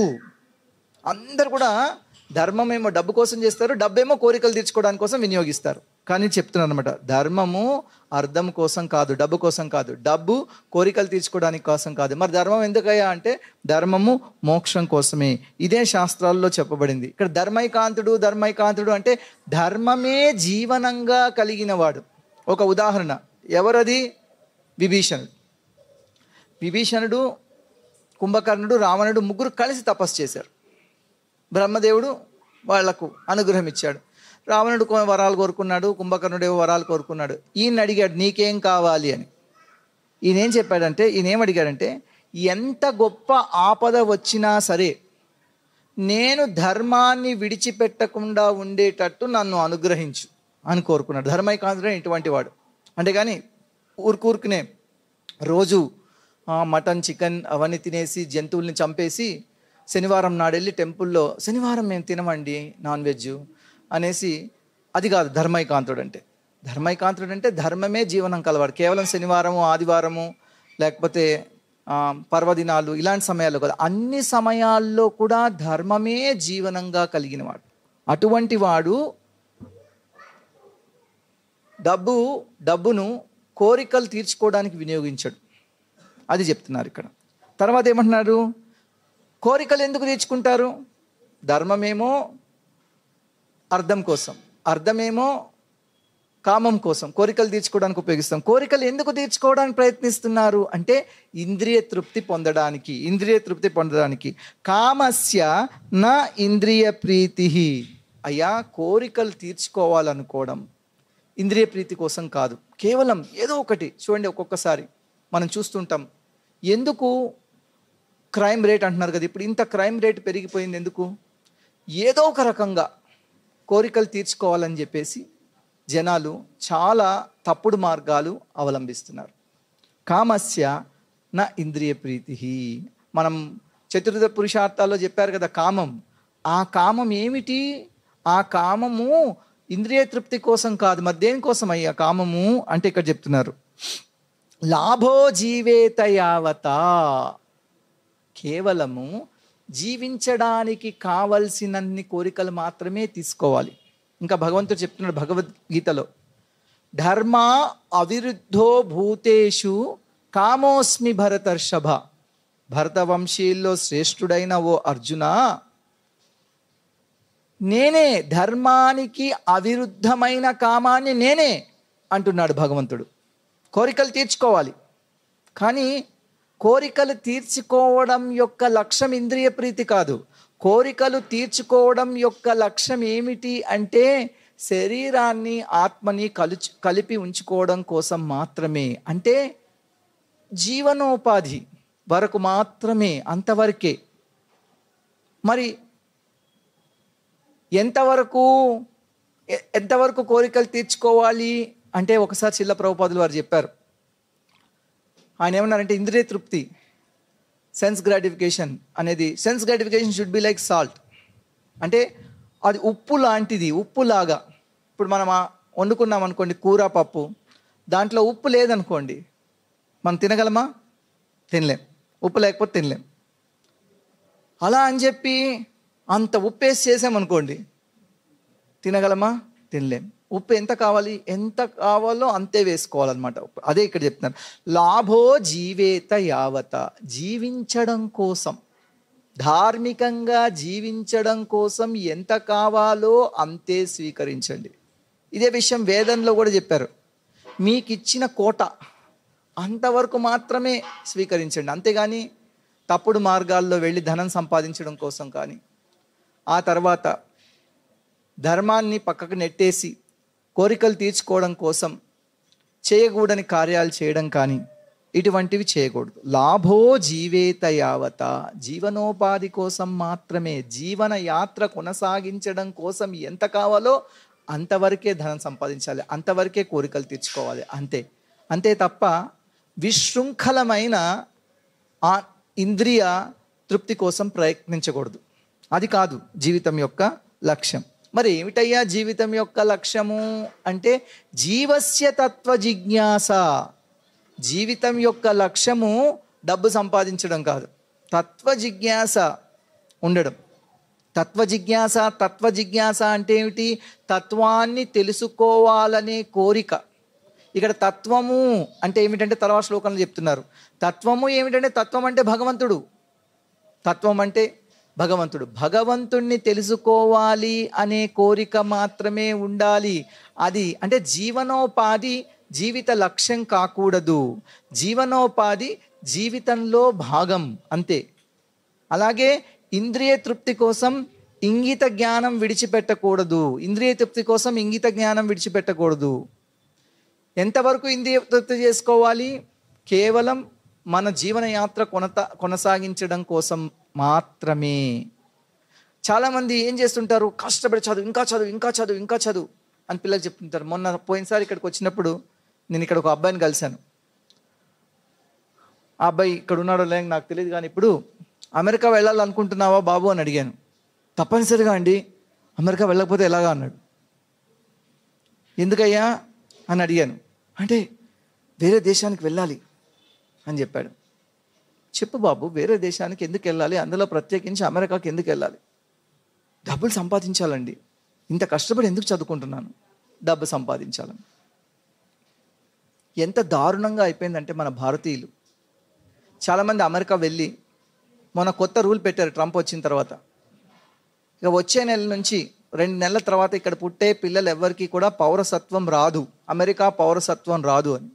అందరు కూడా ధర్మమేమో డబ్బు కోసం చేస్తారు, డబ్బేమో కోరికలు తీర్చుకోవడానికి కోసం వినియోగిస్తారు. కానీ చెప్తున్నారు అనమాట, ధర్మము అర్థం కోసం కాదు, డబ్బు కోసం కాదు, డబ్బు కోరికలు తీర్చుకోవడానికి కోసం కాదు. మరి ధర్మం ఎందుకయ్యా అంటే ధర్మము మోక్షం కోసమే. ఇదే శాస్త్రాల్లో చెప్పబడింది. ఇక్కడ ధర్మైకాంతుడు అంటే ధర్మమే జీవనంగా కలిగిన వాడు. ఒక ఉదాహరణ, ఎవరది? విభీషణుడు, కుంభకర్ణుడు, రావణుడు ముగ్గురు కలిసి తపస్సు చేశారు. బ్రహ్మదేవుడు వాళ్లకు అనుగ్రహం ఇచ్చాడు. రావణుడు వరాలు కోరుకున్నాడు, కుంభకర్ణుడు వరాలు కోరుకున్నాడు. ఈయన అడిగాడు, నీకేం కావాలి అని. ఈయనేం అడిగాడంటే, ఎంత గొప్ప ఆపద వచ్చినా సరే నేను ధర్మాన్ని విడిచిపెట్టకుండా ఉండేటట్టు నన్ను అనుగ్రహించు అని కోరుకున్నాడు. ధర్మైకాంతుడు ఇటువంటి వాడు. అంతేగాని ఊరుకునే రోజు మటన్, చికెన్ అవన్నీ తినేసి జంతువుల్ని చంపేసి శనివారం నాడెళ్ళి టెంపుల్లో శనివారం మేము తినమండి నాన్ వెజ్ అనేసి, అది కాదు ధర్మైకాంతుడు అంటే. ధర్మైకాంతుడు అంటే ధర్మమే జీవనం కలవాడు. కేవలం శనివారము, ఆదివారము, లేకపోతే పర్వదినాలు ఇలాంటి సమయాల్లో కదా, అన్ని సమయాల్లో కూడా ధర్మమే జీవనంగా కలిగినవాడు. అటువంటి వాడు డబ్బును కోరికలు తీర్చుకోవడానికి వినియోగించాడు. అది చెప్తున్నారు ఇక్కడ. తర్వాత ఏమంటున్నారు? కోరికలు ఎందుకు తీర్చుకుంటారు? ధర్మమేమో అర్థం కోసం, అర్థమేమో కామం కోసం, కోరికలు తీర్చుకోవడానికి ఉపయోగిస్తాం. కోరికలు ఎందుకు తీర్చుకోవడానికి ప్రయత్నిస్తున్నారు అంటే ఇంద్రియ తృప్తి పొందడానికి. కామస్య నా ఇంద్రియ ప్రీతి. అయ్యా, కోరికలు తీర్చుకోవాలనుకోవడం ఇంద్రియ ప్రీతి కోసం కాదు, కేవలం ఏదో ఒకటి. చూడండి, ఒక్కొక్కసారి మనం చూస్తుంటాం, ఎందుకు క్రైమ్ రేట్ అంటున్నారు కదా, ఇప్పుడు ఇంత క్రైమ్ రేట్ పెరిగిపోయింది ఎందుకు? ఏదో ఒక రకంగా కోరికలు తీర్చుకోవాలని చెప్పేసి జనాలు చాలా తప్పుడు మార్గాలు అవలంబిస్తున్నారు. కామస్య నా ఇంద్రియ ప్రీతి. మనం చతుర్థ పురుషార్థాల్లో చెప్పారు కదా కామం. ఆ కామం ఏమిటి? ఆ కామము ఇంద్రియ తృప్తి కోసం కాదు. మరి దేనికోసం అయ్యా కామము అంటే ఇక్కడ చెప్తున్నారు, లాభో జీవేత యావత. కేవలము జీవించడానికి కావలసినన్ని కోరికలు మాత్రమే తీసుకోవాలి. ఇంకా భగవంతుడు చెప్తున్నాడు భగవద్గీతలో, ధర్మ అవిరుద్ధో భూతేషు కామోస్మి భరతర్షభ. భరతవంశీయుల్లో శ్రేష్ఠుడైన ఓ అర్జున, నేనే ధర్మానికి అవిరుద్ధమైన కామాన్ని నేనే అంటున్నాడు భగవంతుడు. కోరికలు తీర్చుకోవాలి, కానీ కోరికలు తీర్చుకోవడం యొక్క లక్ష్యం ఇంద్రియ ప్రీతి కాదు. కోరికలు తీర్చుకోవడం యొక్క లక్ష్యం ఏమిటి అంటే శరీరాన్ని ఆత్మని కలిపి ఉంచుకోవడం కోసం మాత్రమే. అంటే జీవనోపాధి వరకు మాత్రమే, అంతవరకే. మరి ఎంతవరకు కోరికలు తీర్చుకోవాలి అంటే ఒకసారి శిల ప్రభుపాదులు వారు చెప్పారు. ఆయన ఏమన్నారంటే ఇంద్రియ తృప్తి, సెన్స్ గ్రాటిఫికేషన్ అనేది, sense gratification should be like salt. అంటే అది ఉప్పు లాంటిది, ఉప్పులాగా. ఇప్పుడు మనం వండుకున్నాం అనుకోండి కూర పప్పు, దాంట్లో ఉప్పు లేదనుకోండి మనం తినగలమా? తినలేం. ఉప్పు లేకపోతే తినలేం. అలా అని చెప్పి అంత ఉప్పు వేసి చేసామనుకోండి తినగలమా? తినలేం. ఉప్పు ఎంత కావాలి? ఎంత కావాలో అంతే వేసుకోవాలన్నమాట. అదే ఇక్కడ చెప్తున్నారు, లాభో జీవేత యావత. జీవించడం కోసం, ధార్మికంగా జీవించడం కోసం ఎంత కావాలో అంతే స్వీకరించండి. ఇదే విషయం వేదంలో కూడా చెప్పారు. మీకు ఇచ్చిన కోట అంతవరకు మాత్రమే స్వీకరించండి. అంతేగాని తప్పుడు మార్గాల్లో వెళ్ళి ధనం సంపాదించడం కోసం కానీ, ఆ తర్వాత ధర్మాన్ని పక్కకు నెట్టేసి కోరికలు తీర్చుకోవడం కోసం చేయకూడని కార్యాలు చేయడం కానీ ఇటువంటివి చేయకూడదు. లాభో జీవేత యావత. జీవనోపాధి కోసం మాత్రమే, జీవన యాత్ర కొనసాగించడం కోసం ఎంత కావాలో అంతవరకే ధనం సంపాదించాలి, అంతవరకే కోరికలు తీర్చుకోవాలి, అంతే తప్ప విశృంఖలమైన ఆ ఇంద్రియ తృప్తి కోసం ప్రయత్నించకూడదు. అది కాదు జీవితం యొక్క లక్ష్యం. మరి ఏమిటయ్యా జీవితం యొక్క లక్ష్యము అంటే జీవస్య తత్వ జిజ్ఞాస. జీవితం యొక్క లక్ష్యము డబ్బు సంపాదించడం కాదు, తత్వ జిజ్ఞాస ఉండడం. తత్వ జిజ్ఞాస అంటే ఏమిటి? తత్వాన్ని తెలుసుకోవాలనే కోరిక. ఇక్కడ తత్వము అంటే ఏమిటంటే తర్వాత శ్లోకంలో చెప్తున్నారు. తత్వము ఏమిటంటే తత్వం అంటే భగవంతుడు. తత్వం అంటే భగవంతుడు. భగవంతుణ్ణి తెలుసుకోవాలి అనే కోరిక మాత్రమే ఉండాలి. అది అంటే జీవనోపాధి జీవిత లక్ష్యం కాకూడదు. జీవనోపాధి జీవితంలో భాగం, అంతే. అలాగే ఇంద్రియ తృప్తి కోసం ఇంగిత జ్ఞానం విడిచిపెట్టకూడదు. ఇంద్రియ తృప్తి కోసం ఇంగిత జ్ఞానం విడిచిపెట్టకూడదు. ఎంతవరకు ఇంద్రియ తృప్తి చేసుకోవాలి? కేవలం మన జీవన యాత్ర కొనసాగించడం కోసం మాత్రమే. చాలామంది ఏం చేస్తుంటారు, కష్టపడి ఇంకా చదువు అని పిల్లలు చెప్తుంటారు. మొన్న పోయినసారి ఇక్కడికి వచ్చినప్పుడు నేను ఇక్కడ ఒక అబ్బాయిని కలిశాను. ఆ అబ్బాయి ఇక్కడ ఉన్నాడో లేక నాకు తెలియదు, కానీ ఇప్పుడు అమెరికా వెళ్ళాలనుకుంటున్నావా బాబు అని అడిగాను. తప్పనిసరిగా అండి, అమెరికా వెళ్ళకపోతే ఎలాగా అన్నాడు. ఎందుకయ్యా అని అడిగాను. అంటే వేరే దేశానికి వెళ్ళాలి అని చెప్పాడు. చెప్పు బాబు, వేరే దేశానికి ఎందుకు వెళ్ళాలి, అందులో ప్రత్యేకించి అమెరికాకి ఎందుకు వెళ్ళాలి? డబ్బులు సంపాదించాలండి. ఇంత కష్టపడి ఎందుకు చదువుకుంటున్నాను? డబ్బు సంపాదించాలని. ఎంత దారుణంగా అయిపోయిందంటే మన భారతీయులు చాలామంది అమెరికా వెళ్ళి, మొన్న కొత్త రూల్ పెట్టారు ట్రంప్ వచ్చిన తర్వాత, ఇక వచ్చే నెల నుంచి 2 నెలల తర్వాత ఇక్కడ పుట్టే పిల్లలు ఎవరికి కూడా పౌరసత్వం రాదు, అమెరికా పౌరసత్వం రాదు అని.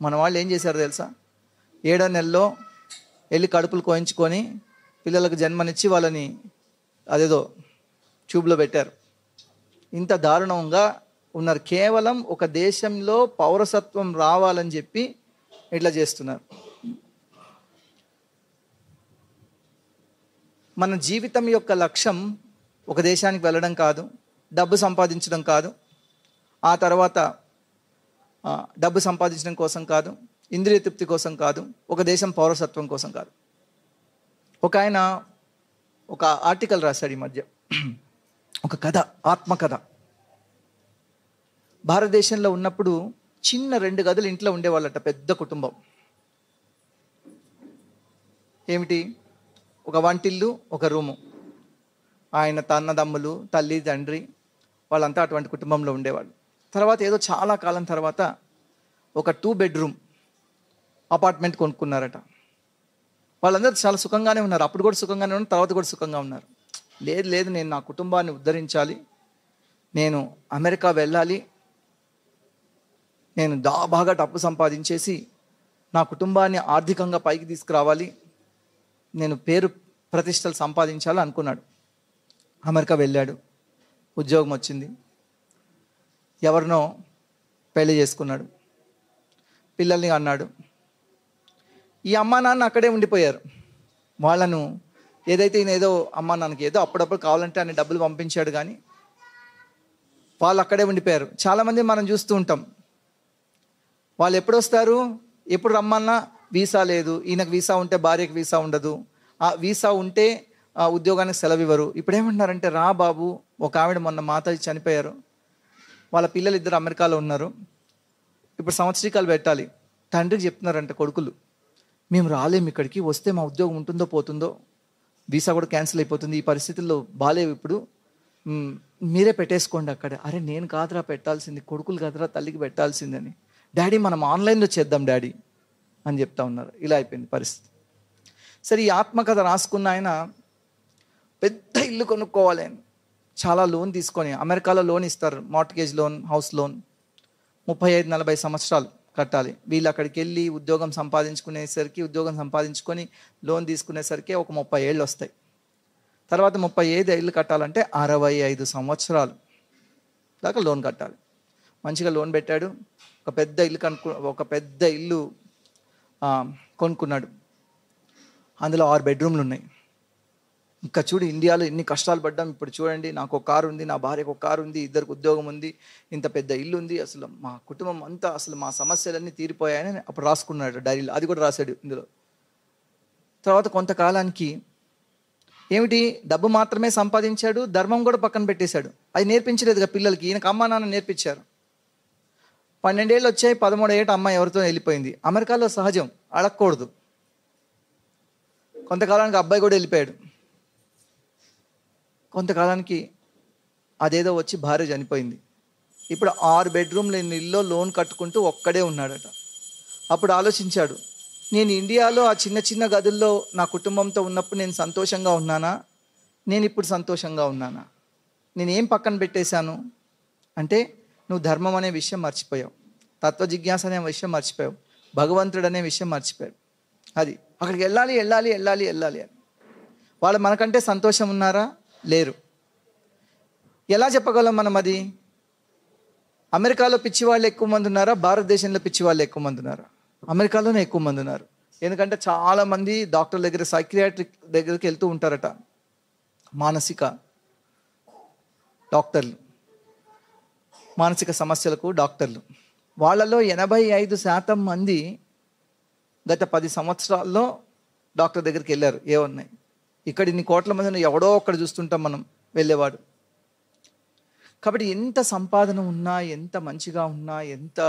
మన వాళ్ళు ఏం చేశారు తెలుసా? 7వ నెలలో వెళ్ళి కడుపులు కోయించుకొని పిల్లలకు జన్మనిచ్చి వాళ్ళని అదేదో ట్యూబ్లో పెట్టారు. ఇంత దారుణంగా ఉన్నారు. కేవలం ఒక దేశంలో పౌరసత్వం రావాలని చెప్పి ఇట్లా చేస్తున్నారు. మన జీవితం యొక్క లక్ష్యం ఒక దేశానికి వెళ్ళడం కాదు, డబ్బు సంపాదించడం కాదు, ఆ తర్వాత డబ్బు సంపాదించడం కోసం కాదు, ఇంద్రియ తృప్తి కోసం కాదు, ఒక దేశం పౌరసత్వం కోసం కాదు. ఒక ఆయన ఒక ఆర్టికల్ రాశాడు ఈ మధ్య, ఒక కథ, ఆత్మకథ. భారతదేశంలో ఉన్నప్పుడు చిన్న 2 గదులు ఇంట్లో ఉండేవాళ్ళట, పెద్ద కుటుంబం. ఏమిటి? ఒక వంటిల్లు, ఒక రూము. ఆయన అన్నదమ్ములు, తల్లి, తండ్రి వాళ్ళంతా అటువంటి కుటుంబంలో ఉండేవాళ్ళు. తర్వాత ఏదో చాలా కాలం తర్వాత ఒక 2 బెడ్రూమ్ అపార్ట్మెంట్ కొనుక్కున్నారట. వాళ్ళందరూ చాలా సుఖంగానే ఉన్నారు, అప్పుడు కూడా సుఖంగానే ఉన్నారు, తర్వాత కూడా సుఖంగా ఉన్నారు. లేదు లేదు, నేను నా కుటుంబాన్ని ఉద్ధరించాలి, నేను అమెరికా వెళ్ళాలి, నేను బాగా డబ్బు సంపాదించేసి నా కుటుంబాన్ని ఆర్థికంగా పైకి తీసుకురావాలి, నేను పేరు ప్రతిష్టలు సంపాదించాలి అనుకున్నాడు. అమెరికా వెళ్ళాడు, ఉద్యోగం వచ్చింది, ఎవరినో పెళ్లి చేసుకున్నాడు, పిల్లల్ని అన్నాడు. ఈ అమ్మా నాన్న అక్కడే ఉండిపోయారు. వాళ్ళను ఏదైతే ఈయన ఏదో అమ్మా నాన్నకి ఏదో అప్పుడప్పుడు కావాలంటే ఆయన డబ్బులు పంపించాడు, కానీ వాళ్ళు అక్కడే ఉండిపోయారు. చాలామంది మనం చూస్తూ ఉంటాం, వాళ్ళు ఎప్పుడు వస్తారు, ఎప్పుడు రమ్మన్నా వీసా లేదు, ఈయనకు వీసా ఉంటే భార్యకు వీసా ఉండదు, ఆ వీసా ఉంటే ఉద్యోగానికి సెలవు ఇవ్వరు. ఇప్పుడు ఏమంటున్నారంటే, రా బాబు, ఒక ఆవిడ మొన్న మాత చనిపోయారు, వాళ్ళ పిల్లలు ఇద్దరు అమెరికాలో ఉన్నారు, ఇప్పుడు సంవత్సరీకాలు పెట్టాలి. తండ్రికి చెప్తున్నారంటే కొడుకులు, మేము రాలేము ఇక్కడికి, వస్తే మా ఉద్యోగం ఉంటుందో పోతుందో, వీసా కూడా క్యాన్సిల్ అయిపోతుంది, ఈ పరిస్థితుల్లో బాలేవు, ఇప్పుడు మీరే పెట్టేసుకోండి అక్కడ. అరే నేను కాదురా పెట్టాల్సింది, కొడుకులు కాదురా తల్లికి పెట్టాల్సిందని. డాడీ మనం ఆన్లైన్లో చేద్దాం డాడీ అని చెప్తా ఉన్నారు. ఇలా అయిపోయింది పరిస్థితి. సరే, ఈ ఆత్మకథ రాసుకున్న ఆయన పెద్ద ఇల్లు కొనుక్కోవాలి అని చాలా లోన్ తీసుకొని, అమెరికాలో లోన్ ఇస్తారు, మార్ట్గేజ్ లోన్, హౌస్ లోన్, 35-40 సంవత్సరాలు కట్టాలి. వీళ్ళు అక్కడికి వెళ్ళి ఉద్యోగం సంపాదించుకొని లోన్ తీసుకునేసరికి ఒక 30 ఏళ్ళు వస్తాయి. తర్వాత 35 ఏళ్ళు కట్టాలంటే 65 సంవత్సరాలు దాకా లోన్ కట్టాలి. మంచిగా లోన్ పెట్టాడు, ఒక పెద్ద ఇల్లు కొనుక్కున్నాడు. అందులో 6 బెడ్రూమ్లు ఉన్నాయి. ఇంకా చూడు, ఇండియాలో ఎన్ని కష్టాలు పడ్డాం, ఇప్పుడు చూడండి, నాకు ఒక కారు ఉంది, నా భార్యకు ఒక కారు ఉంది, ఇద్దరికి ఉద్యోగం ఉంది, ఇంత పెద్ద ఇల్లు ఉంది, అసలు మా కుటుంబం అంతా, అసలు మా సమస్యలన్నీ తీరిపోయాయని అప్పుడు రాసుకున్నాడు డైరీలో. అది కూడా రాశాడు ఇందులో. తర్వాత కొంతకాలానికి ఏమిటి, డబ్బు మాత్రమే సంపాదించాడు, ధర్మం కూడా పక్కన పెట్టేశాడు. అది నేర్పించలేదుగా పిల్లలకి, ఈయనకు అమ్మా నాన్న నేర్పించారు. 12 ఏళ్ళు వచ్చాయి, 13 ఏట అమ్మాయి ఎవరితో వెళ్ళిపోయింది. అమెరికాలో సహజం, అడగకూడదు. కొంతకాలానికి అబ్బాయి కూడా వెళ్ళిపోయాడు. కొంతకాలానికి అదేదో వచ్చి భార్య చనిపోయింది. ఇప్పుడు 6 బెడ్రూమ్ల ఇల్లు లోన్ కట్టుకుంటూ ఒక్కడే ఉన్నాడట. అప్పుడు ఆలోచించాడు, నేను ఇండియాలో ఆ చిన్న చిన్న గదుల్లో నా కుటుంబంతో ఉన్నప్పుడు నేను సంతోషంగా ఉన్నానా, నేను ఇప్పుడు సంతోషంగా ఉన్నానా? నేనేం పక్కన పెట్టేశాను అంటే, నువ్వు ధర్మం అనే విషయం మర్చిపోయావు, తత్వ జిజ్ఞాస అనే విషయం మర్చిపోయావు, భగవంతుడు అనే విషయం మర్చిపోయావు. అది అక్కడికి వెళ్ళాలి అని. వాళ్ళు మనకంటే సంతోషం ఉన్నారా? లేరు. ఎలా చెప్పగలం మనం అది? అమెరికాలో పిచ్చి వాళ్ళు ఎక్కువ మంది ఉన్నారా, భారతదేశంలో పిచ్చి వాళ్ళు ఎక్కువ మంది ఉన్నారా? అమెరికాలోనే ఎక్కువ మంది ఉన్నారు. ఎందుకంటే చాలామంది డాక్టర్ దగ్గర, సైక్రియాట్రిక్ దగ్గరికి వెళ్తూ ఉంటారట, మానసిక డాక్టర్లు, మానసిక సమస్యలకు డాక్టర్లు. వాళ్ళలో 85% మంది గత 10 సంవత్సరాల్లో డాక్టర్ దగ్గరికి వెళ్ళారు. ఏమన్నాయి, ఇక్కడ ఇన్ని కోట్ల మందిని ఎవడో ఒక్కడ చూస్తుంటాం మనం వెళ్ళేవాడు. కాబట్టి ఎంత సంపాదన ఉన్నా, ఎంత మంచిగా ఉన్నా, ఎంత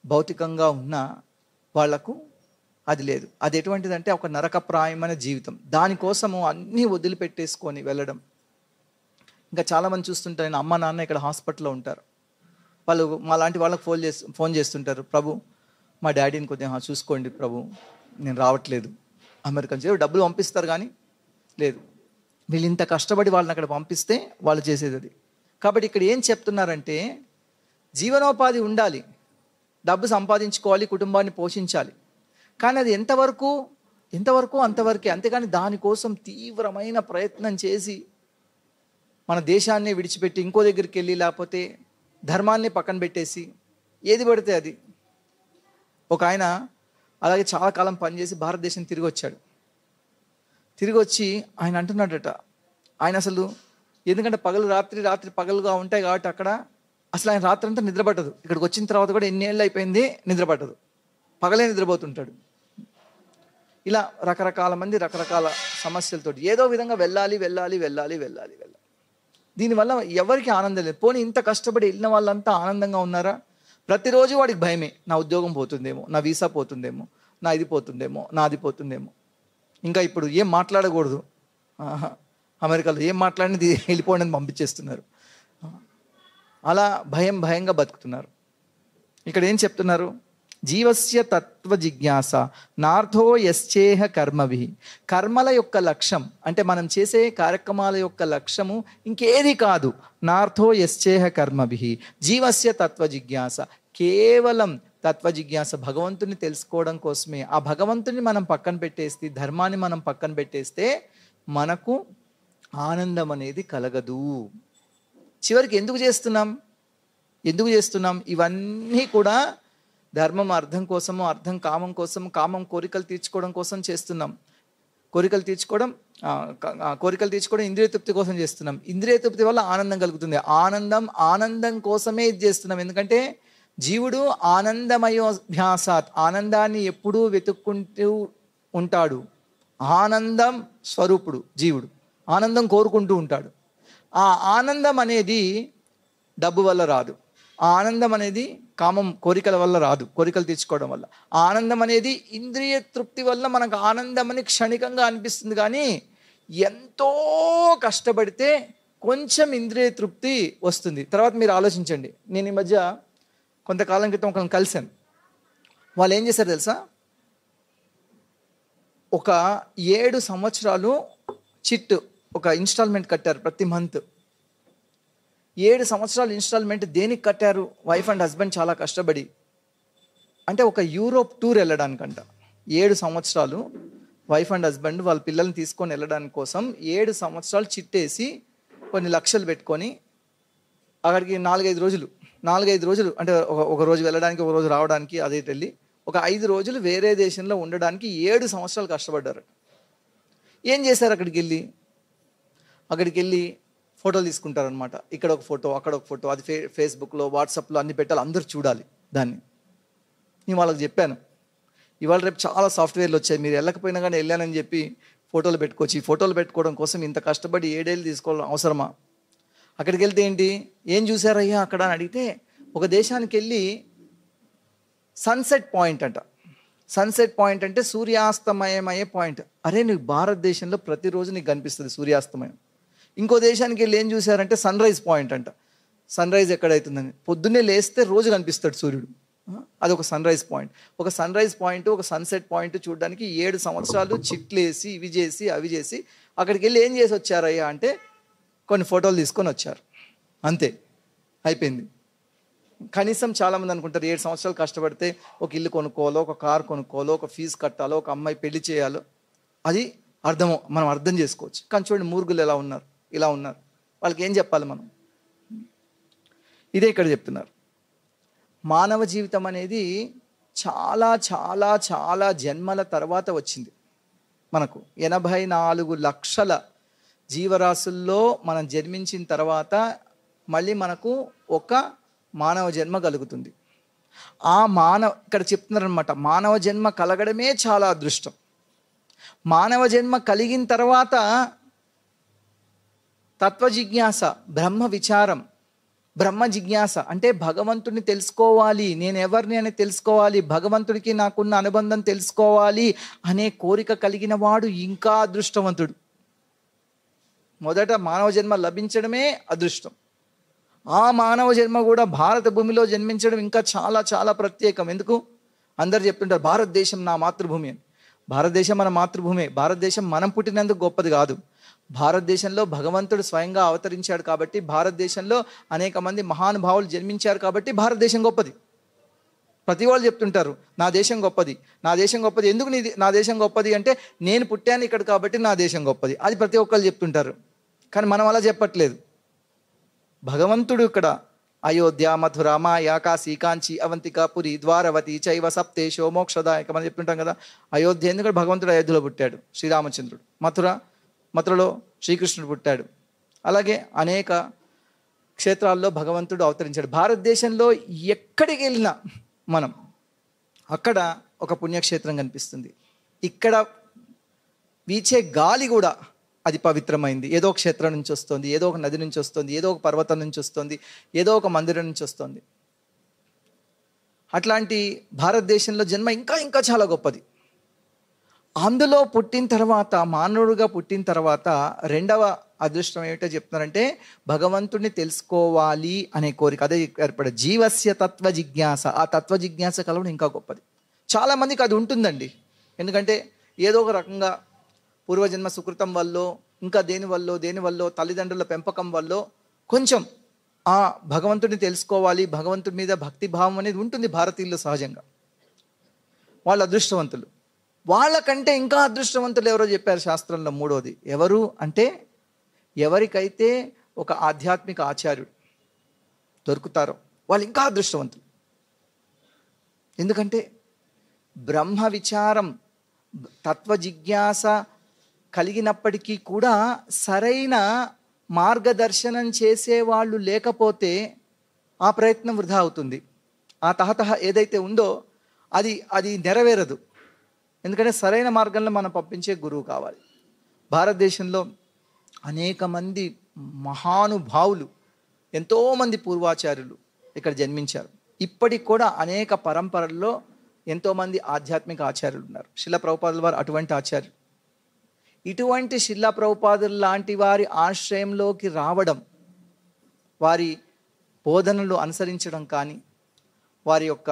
భౌతికంగా ఉన్నా వాళ్లకు అది లేదు. అది ఎటువంటిదంటే ఒక నరకప్రాయమైన జీవితం. దానికోసము అన్నీ వదిలిపెట్టేసుకొని వెళ్ళడం. ఇంకా చాలామంది చూస్తుంటారు, నేను అమ్మ నాన్న ఇక్కడ హాస్పిటల్లో ఉంటారు, వాళ్ళు మా లాంటి వాళ్ళకి ఫోన్ చేస్తుంటారు, ప్రభు మా డాడీని కొద్దిగా చూసుకోండి ప్రభు, నేను రావట్లేదు అమెరికా నుంచి. డబ్బులు పంపిస్తారు కానీ లేదు, వీళ్ళు ఇంత కష్టపడి వాళ్ళని అక్కడ పంపిస్తే వాళ్ళు చేసేది అది. కాబట్టి ఇక్కడ ఏం చెప్తున్నారంటే, జీవనోపాధి ఉండాలి, డబ్బు సంపాదించుకోవాలి, కుటుంబాన్ని పోషించాలి, కానీ అది ఎంతవరకు అంతవరకే. అంతేకాని దానికోసం తీవ్రమైన ప్రయత్నం చేసి మన దేశాన్ని విడిచిపెట్టి ఇంకో దగ్గరికి వెళ్ళి, లేకపోతే ధర్మాన్ని పక్కన పెట్టేసి ఏది పడితే అది. ఒక ఆయన అలాగే చాలా కాలం పనిచేసి భారతదేశం తిరిగి వచ్చాడు. తిరిగి వచ్చి ఆయన అంటున్నాడట, ఆయన అసలు ఎందుకంటే రాత్రి పగలుగా ఉంటాయి కాబట్టి అక్కడ అసలు ఆయన రాత్రి అంతా నిద్రపట్టదు. ఇక్కడికి వచ్చిన తర్వాత కూడా ఎన్ని ఏళ్ళు అయిపోయింది నిద్రపట్టదు, పగలే నిద్రపోతుంటాడు. ఇలా రకరకాల మంది రకరకాల సమస్యలతోటి ఏదో విధంగా వెళ్ళాలి. దీనివల్ల ఎవరికి ఆనందం లేదు. పోనీ ఇంత కష్టపడి వెళ్ళిన వాళ్ళంతా ఆనందంగా ఉన్నారా? ప్రతిరోజు వాడికి భయమే, నా ఉద్యోగం పోతుందేమో, నా వీసా పోతుందేమో, నా ఇది పోతుందేమో, నా అది పోతుందేమో. ఇంకా ఇప్పుడు ఏం మాట్లాడకూడదు, అమెరికాలో ఏం మాట్లాడినది వెళ్ళిపోండి అని పంపించేస్తున్నారు. అలా భయంగా బతుకుతున్నారు. ఇక్కడ ఏం చెప్తున్నారు, జీవస్య తత్వ జిజ్ఞాస నార్థో యశ్చేహ కర్మభి. కర్మల యొక్క లక్ష్యం అంటే మనం చేసే కార్యక్రమాల యొక్క లక్ష్యము ఇంకేది కాదు. నార్థో యశ్చేహ కర్మభి జీవస్య తత్వ జిజ్ఞాస, కేవలం తత్వ జిజ్ఞాస భగవంతుని తెలుసుకోవడం కోసమే. ఆ భగవంతుని మనం పక్కన పెట్టేస్తే, ధర్మాన్ని మనం పక్కన పెట్టేస్తే మనకు ఆనందం అనేది కలగదు. చివరికి ఎందుకు చేస్తున్నాం ఇవన్నీ కూడా ధర్మం అర్థం కోసము, అర్థం కామం కోసము, కామం కోరికలు తీర్చుకోవడం కోసం చేస్తున్నాం. కోరికలు తీర్చుకోవడం ఇంద్రియ తృప్తి కోసం చేస్తున్నాం. ఇంద్రియ తృప్తి వల్ల ఆనందం కలుగుతుంది. ఆనందం కోసమే ఇది చేస్తున్నాం. ఎందుకంటే జీవుడు ఆనందమయోభ్యాసాత్, ఆనందాన్ని ఎప్పుడూ వెతుక్కుంటూ ఉంటాడు. ఆనందం స్వరూపుడు జీవుడు, ఆనందం కోరుకుంటూ ఉంటాడు. ఆ ఆనందం అనేది డబ్బు వల్ల రాదు. ఆ ఆనందం అనేది కామం కోరికల వల్ల రాదు, కోరికలు తీర్చుకోవడం వల్ల. ఆనందం అనేది ఇంద్రియ తృప్తి వల్ల మనకు ఆనందం అని క్షణికంగా అనిపిస్తుంది. కానీ ఎంతో కష్టపడితే కొంచెం ఇంద్రియ తృప్తి వస్తుంది. తర్వాత మీరు ఆలోచించండి. నేను ఈ మధ్య కొంతకాలం క్రితం ఒకరిని కలిశాను. వాళ్ళు ఏం చేశారు తెలుసా? ఒక 7 సంవత్సరాలు చిట్, ఒక ఇన్స్టాల్మెంట్ కట్టారు ప్రతి మంత్. 7 సంవత్సరాలు ఇన్స్టాల్మెంట్ దేనికి కట్టారు? వైఫ్ అండ్ హస్బెండ్ చాలా కష్టపడి, అంటే ఒక యూరోప్ టూర్ వెళ్ళడానికంట. 7 సంవత్సరాలు వైఫ్ అండ్ హస్బెండ్ వాళ్ళ పిల్లల్ని తీసుకొని వెళ్ళడానికి కోసం 7 సంవత్సరాలు చిట్టేసి కొన్ని లక్షలు పెట్టుకొని అక్కడికి 4-5 రోజులు అంటే ఒక రోజు వెళ్ళడానికి, ఒక రోజు రావడానికి, అదే వెళ్ళి ఒక 5 రోజులు వేరే దేశంలో ఉండడానికి 7 సంవత్సరాలు కష్టపడ్డారు. ఏం చేశారు? అక్కడికి వెళ్ళి ఫోటోలు తీసుకుంటారనమాట. ఇక్కడ ఒక ఫోటో, అక్కడ ఒక ఫోటో, అది ఫేస్బుక్లో, వాట్సాప్లో అన్ని పెట్టాలి, అందరూ చూడాలి దాన్ని. నేను వాళ్ళకి చెప్పాను, ఇవాళ రేపు చాలా సాఫ్ట్వేర్లు వచ్చాయి, మీరు వెళ్ళకపోయినా కానీ వెళ్ళానని చెప్పి ఫోటోలు పెట్టుకోవచ్చు. ఈ ఫోటోలు పెట్టుకోవడం కోసం ఇంత కష్టపడి 7 ఏళ్ళు తీసుకోవడం అవసరమా? అక్కడికి వెళ్తే ఏంటి, ఏం చూసారయ్యా అక్కడ అని అడిగితే, ఒక దేశానికి వెళ్ళి సన్సెట్ పాయింట్ అంట. సన్సెట్ పాయింట్ అంటే సూర్యాస్తమయమయ్యే పాయింట్. అరే, నీకు భారతదేశంలో ప్రతిరోజు నీకు కనిపిస్తుంది సూర్యాస్తమయం. ఇంకో దేశానికి వెళ్ళి ఏం చూసారంటే సన్ రైజ్ పాయింట్ అంట. సన్ రైజ్ ఎక్కడవుతుందని పొద్దున్నే లేస్తే రోజు కనిపిస్తాడు సూర్యుడు. అది ఒక సన్ రైజ్ పాయింట్. ఒక సన్ రైజ్ పాయింట్, ఒక సన్సెట్ పాయింట్ చూడడానికి 7 సంవత్సరాలు చిట్లేసి ఇవి చేసి అవి చేసి అక్కడికి వెళ్ళి ఏం చేసి వచ్చారయ్యా అంటే కొన్ని ఫోటోలు తీసుకొని వచ్చారు, అంతే, అయిపోయింది. కనీసం చాలామంది అనుకుంటారు 7 సంవత్సరాలు కష్టపడితే ఒక ఇల్లు కొనుక్కోవాలో, ఒక కారు కొనుక్కోవాలో, ఒక ఫీజు కట్టాలో, ఒక అమ్మాయి పెళ్లి చేయాలో, అది మనం అర్థం చేసుకోవచ్చు. కానీ చూడండి, మూర్ఖులు ఇలా ఉన్నారు. వాళ్ళకి ఏం చెప్పాలి మనం? ఇదే ఇక్కడ చెప్తున్నారు. మానవ జీవితం అనేది చాలా చాలా చాలా జన్మల తర్వాత వచ్చింది మనకు. 84 లక్షల జీవరాశుల్లో మనం జన్మించిన తర్వాత మళ్ళీ మనకు ఒక మానవ జన్మ కలుగుతుంది. ఇక్కడ చెప్తున్నారనమాట, మానవ జన్మ కలగడమే చాలా అదృష్టం. మానవ జన్మ కలిగిన తర్వాత తత్వ జిజ్ఞాస, బ్రహ్మ విచారం, బ్రహ్మ జిజ్ఞాస అంటే భగవంతుడిని తెలుసుకోవాలి, నేను ఎవరిని అని తెలుసుకోవాలి, భగవంతుడికి నాకున్న అనుబంధం తెలుసుకోవాలి అనే కోరిక కలిగిన వాడు ఇంకా అదృష్టవంతుడు. మొదట మానవ జన్మ లభించడమే అదృష్టం. ఆ మానవ జన్మ కూడా భారత భూమిలో జన్మించడం ఇంకా చాలా చాలా ప్రత్యేకం. ఎందుకు? అందరు చెప్తుంటారు భారతదేశం నా మాతృభూమి అని. భారతదేశం మన మాతృభూమి. భారతదేశం మనం పుట్టినందుకు గొప్పది కాదు. భారతదేశంలో భగవంతుడు స్వయంగా అవతరించాడు కాబట్టి, భారతదేశంలో అనేక మంది మహానుభావులు జన్మించారు కాబట్టి భారతదేశం గొప్పది. ప్రతి వాళ్ళు చెప్తుంటారు నా దేశం గొప్పది, నా దేశం గొప్పది. ఎందుకు నా దేశం గొప్పది అంటే నేను పుట్టాను ఇక్కడ కాబట్టి నా దేశం గొప్పది. అది ప్రతి ఒక్కరు చెప్తుంటారు. కానీ మనం అలా చెప్పట్లేదు. భగవంతుడు ఇక్కడ అయోధ్య, మథుర, మాయా, కాశీ, కాంచి, అవంతిక, పురి, ద్వారవతి, చైవ సప్తేశో మోక్షదాయక మనం చెప్తుంటాం కదా. అయోధ్య ఎందుకంటే భగవంతుడు అయోధ్యలో పుట్టాడు, శ్రీరామచంద్రుడు. మథురలో శ్రీకృష్ణుడు పుట్టాడు. అలాగే అనేక క్షేత్రాల్లో భగవంతుడు అవతరించాడు. భారతదేశంలో ఎక్కడికి వెళ్ళినా మనం అక్కడ ఒక పుణ్యక్షేత్రం కనిపిస్తుంది. ఇక్కడ వీచే గాలి కూడా అది పవిత్రమైంది. ఏదో ఒక క్షేత్రం నుంచి వస్తుంది, ఏదో ఒక నది నుంచి వస్తుంది, ఏదో ఒక పర్వతం నుంచి వస్తుంది, ఏదో ఒక మందిరం నుంచి వస్తుంది. అట్లాంటి భారతదేశంలో జన్మ ఇంకా ఇంకా చాలా గొప్పది. అందులో పుట్టిన తర్వాత, మానవుడిగా పుట్టిన తర్వాత రెండవ అదృష్టం ఏమిటో చెప్తున్నారంటే భగవంతుడిని తెలుసుకోవాలి అనే కోరిక. అదే ఏర్పడే జీవస్య తత్వ జిజ్ఞాస. ఆ తత్వ జిజ్ఞాస కలవడం ఇంకా గొప్పది. చాలామందికి అది ఉంటుందండి. ఎందుకంటే ఏదో ఒక రకంగా పూర్వజన్మ సుకృతం వల్ల, ఇంకా దేని వల్ల తల్లిదండ్రుల పెంపకం వల్ల కొంచెం ఆ భగవంతుడిని తెలుసుకోవాలి, భగవంతుడి మీద భక్తి భావం అనేది ఉంటుంది భారతీయుల్లో సహజంగా. వాళ్ళు అదృష్టవంతులు. వాళ్ళకంటే ఇంకా అదృష్టవంతులు ఎవరో చెప్పారు శాస్త్రంలో. మూడోది ఎవరు అంటే, ఎవరికైతే ఒక ఆధ్యాత్మిక ఆచార్యుడు దొరుకుతారో వాళ్ళు ఇంకా అదృష్టవంతులు. ఎందుకంటే బ్రహ్మ విచారం, తత్వ జిజ్ఞాస కలిగినప్పటికీ కూడా సరైన మార్గదర్శనం చేసేవాళ్ళు లేకపోతే ఆ ప్రయత్నం వృధా అవుతుంది. ఆ తహతహ ఏదైతే ఉందో అది నెరవేరదు. ఎందుకంటే సరైన మార్గంలో మనం పంపించే గురువు కావాలి. భారతదేశంలో అనేక మంది మహానుభావులు, ఎంతోమంది పూర్వాచార్యులు ఇక్కడ జన్మించారు. ఇప్పటికి కూడా అనేక పరంపరల్లో ఎంతోమంది ఆధ్యాత్మిక ఆచార్యులు ఉన్నారు. శిలా ప్రభుపాదుల వారు అటువంటి ఆచార్యులు. ఇటువంటి శిలా ప్రభుపాదులు లాంటి వారి ఆశ్రయంలోకి రావడం, వారి బోధనలు అనుసరించడం కానీ, వారి యొక్క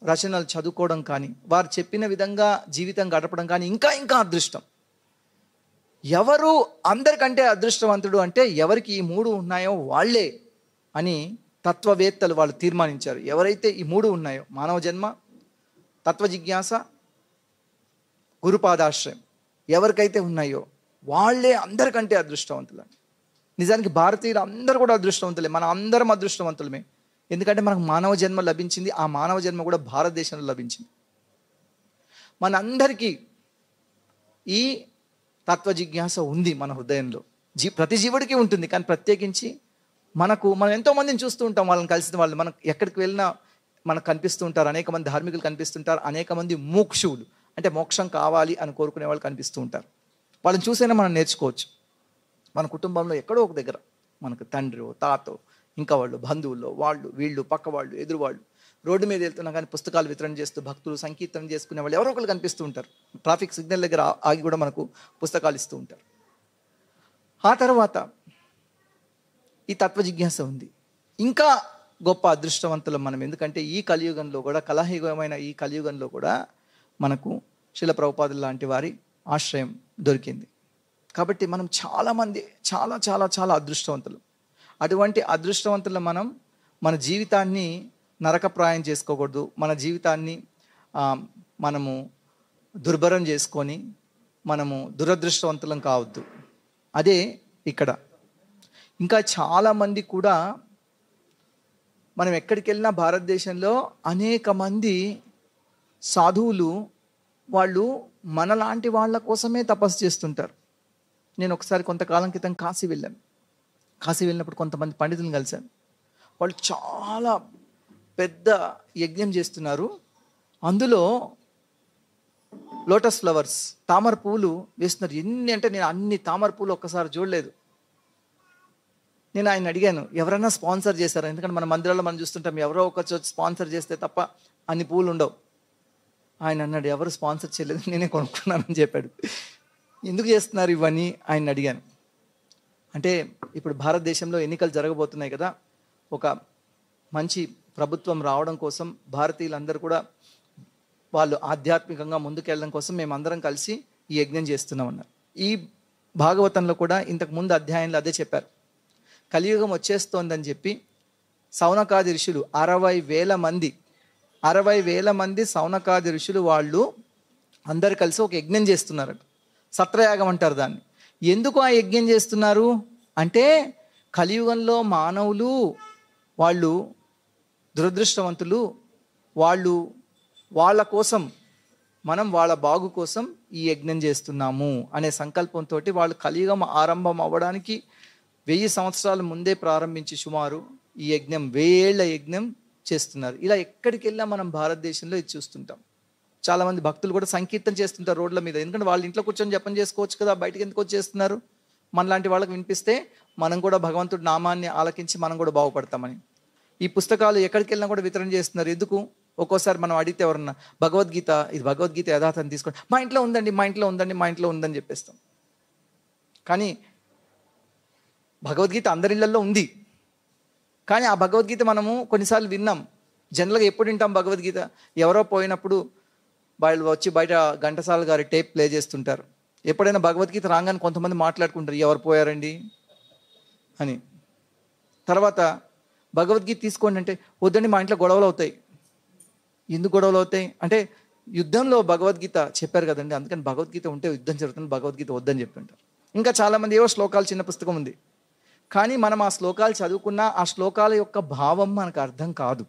రచనలు చదువుకోవడం కానీ, వారు చెప్పిన విధంగా జీవితం గడపడం కానీ ఇంకా ఇంకా అదృష్టం. ఎవరు అందరికంటే అదృష్టవంతుడు అంటే ఎవరికి ఈ మూడు ఉన్నాయో వాళ్ళే అని తత్వవేత్తలు వాళ్ళు తీర్మానించారు. ఎవరైతే ఈ మూడు ఉన్నాయో, మానవ జన్మ, తత్వ జిజ్ఞాస, గురుపాదాశ్రయం ఎవరికైతే ఉన్నాయో వాళ్ళే అందరికంటే అదృష్టవంతులు. నిజానికి భారతీయులు అందరూ కూడా అదృష్టవంతులే. మనం అందరం అదృష్టవంతులమే. ఎందుకంటే మనకు మానవ జన్మ లభించింది. ఆ మానవ జన్మ కూడా భారతదేశంలో లభించింది. మనందరికీ ఈ తత్వ జిజ్ఞాస ఉంది మన హృదయంలో. ప్రతి జీవుడికి ఉంటుంది. కానీ ప్రత్యేకించి మనం ఎంతోమందిని చూస్తూ ఉంటాం. వాళ్ళని కలిసిన వాళ్ళు మనం ఎక్కడికి వెళ్ళినా మనకు కనిపిస్తూ ఉంటారు. అనేక మంది ధార్మికులు కనిపిస్తుంటారు. అనేక మంది మోక్షువులు అంటే మోక్షం కావాలి అని కోరుకునే వాళ్ళు కనిపిస్తూ ఉంటారు. వాళ్ళని చూసైనా మనం నేర్చుకోవచ్చు. మన కుటుంబంలో ఎక్కడో ఒక దగ్గర మనకు తండ్రి, తాతో, ఇంకా వాళ్ళు బంధువుల్లో, వాళ్ళు వీళ్ళు, పక్క వాళ్ళు, ఎదురు వాళ్ళు, రోడ్డు మీద వెళ్తున్నా కానీ పుస్తకాలు వితరణ చేస్తూ భక్తులు సంకీర్తన చేసుకునే వాళ్ళు ఎవరో ఒకరు కనిపిస్తూ ఉంటారు. ట్రాఫిక్ సిగ్నల్ దగ్గర ఆగి కూడా మనకు పుస్తకాలు ఇస్తూ ఉంటారు. ఆ తర్వాత ఈ తత్వ జిజ్ఞాస ఉంది. ఇంకా గొప్ప అదృష్టవంతులం మనం. ఎందుకంటే ఈ కలియుగంలో కూడా, కలహయుగమైన ఈ కలియుగంలో కూడా మనకు శిల ప్రభుపాదులు లాంటి వారి ఆశ్రయం దొరికింది. కాబట్టి మనం చాలామంది చాలా చాలా చాలా అదృష్టవంతులు. అటువంటి అదృష్టవంతులు మనం మన జీవితాన్ని నరకప్రాయం చేసుకోకూడదు. మన జీవితాన్ని మనము దుర్భరం చేసుకొని మనము దురదృష్టవంతులం కావద్దు. అదే ఇక్కడ. ఇంకా చాలామంది కూడా మనం ఎక్కడికి వెళ్ళినా భారతదేశంలో అనేక మంది సాధువులు వాళ్ళు మనలాంటి వాళ్ళ కోసమే తపస్సు చేస్తుంటారు. నేను ఒకసారి కొంతకాలం క్రితం కాశీ వెళ్ళాను. కాశీ వెళ్ళినప్పుడు కొంతమంది పండితులను కలిశాను. వాళ్ళు చాలా పెద్ద యజ్ఞం చేస్తున్నారు. అందులో లోటస్ ఫ్లవర్స్, తామర పువ్వులు వేస్తున్నారు. ఎన్ని అంటే నేను అన్ని తామర పువ్వులు ఒక్కసారి చూడలేదు. నేను ఆయన అడిగాను, ఎవరైనా స్పాన్సర్ చేశారా? ఎందుకంటే మన మందిరాల్లో మనం చూస్తుంటాం, ఎవరో ఒక స్పాన్సర్ చేస్తే తప్ప అన్ని పువ్వులు ఉండవు. ఆయన అన్నాడు, ఎవరు స్పాన్సర్ చేయలేదు, నేనే కొనుక్కున్నానని చెప్పాడు. ఎందుకు చేస్తున్నారు ఇవన్నీ ఆయన అడిగాను. అంటే ఇప్పుడు భారతదేశంలో ఎన్నికలు జరగబోతున్నాయి కదా, ఒక మంచి ప్రభుత్వం రావడం కోసం భారతీయులందరూ కూడా వాళ్ళు ఆధ్యాత్మికంగా ముందుకెళ్ళడం కోసం మేమందరం కలిసి ఈ యజ్ఞం చేస్తున్నాం అన్నారు. ఈ భాగవతంలో కూడా ఇంతకు ముందు అధ్యాయంలో అదే చెప్పారు. కలియుగం వచ్చేస్తోందని చెప్పి సౌనకాది ఋషులు 60,000 మంది సౌనకాది ఋషులు వాళ్ళు అందరు కలిసి ఒక యజ్ఞం చేస్తున్నారట. సత్రయాగం అంటారు దాన్ని. ఎందుకు ఆ యజ్ఞం చేస్తున్నారు అంటే, కలియుగంలో మానవులు వాళ్ళు దురదృష్టవంతులు, వాళ్ళ కోసం మనం వాళ్ళ బాగు కోసం ఈ యజ్ఞం చేస్తున్నాము అనే సంకల్పంతో వాళ్ళు కలియుగం ఆరంభం అవ్వడానికి 1000 సంవత్సరాల ముందే ప్రారంభించి సుమారు ఈ యజ్ఞం 1000 ఏళ్ల యజ్ఞం చేస్తున్నారు. ఇలా ఎక్కడికి వెళ్ళినా మనం భారతదేశంలో ఇది చూస్తుంటాం. చాలామంది భక్తులు కూడా సంకీర్తన చేస్తుంటారు రోడ్ల మీద. ఎందుకంటే వాళ్ళ ఇంట్లో కూర్చొని జపం చేసుకోవచ్చు కదా, బయటకు ఎందుకు వచ్చేస్తున్నారు? మనలాంటి వాళ్ళకి వినిపిస్తే మనం కూడా భగవంతుడి నామాన్ని ఆలకించి మనం కూడా బాగుపడతామని ఈ పుస్తకాలు ఎక్కడికి వెళ్ళినా కూడా వితరణ చేస్తున్నారు. ఎందుకు ఒక్కోసారి మనం అడిగితే ఎవరన్నా భగవద్గీత, ఇది భగవద్గీత యథాతథం తీసుకోండి, మా ఇంట్లో ఉందండి, మా ఇంట్లో ఉందండి, మా ఇంట్లో ఉందని చెప్పేస్తాం. కానీ భగవద్గీత అందరి ఇళ్లలో ఉంది. కానీ ఆ భగవద్గీత మనము కొన్నిసార్లు విన్నాం. జనరల్గా ఎప్పుడు వింటాం భగవద్గీత? ఎవరో పోయినప్పుడు వాళ్ళు వచ్చి బయట ఘంటసాల గారి టేప్ ప్లే చేస్తుంటారు. ఎప్పుడైనా భగవద్గీత రాగానే కొంతమంది మాట్లాడుకుంటారు, ఎవరు పోయారండి అని. తర్వాత భగవద్గీత తీసుకోండి అంటే, వద్దండి మా ఇంట్లో గొడవలు అవుతాయి. ఎందుకు గొడవలు అవుతాయి అంటే, యుద్ధంలో భగవద్గీత చెప్పారు కదండి, అందుకని భగవద్గీత ఉంటే యుద్ధం జరుగుతుంది, భగవద్గీత వద్దని చెప్తుంటారు. ఇంకా చాలామంది ఏవో శ్లోకాలు, చిన్న పుస్తకం ఉంది, కానీ మనం ఆ శ్లోకాలు చదువుకున్నా ఆ శ్లోకాల యొక్క భావం మనకు అర్థం కాదు.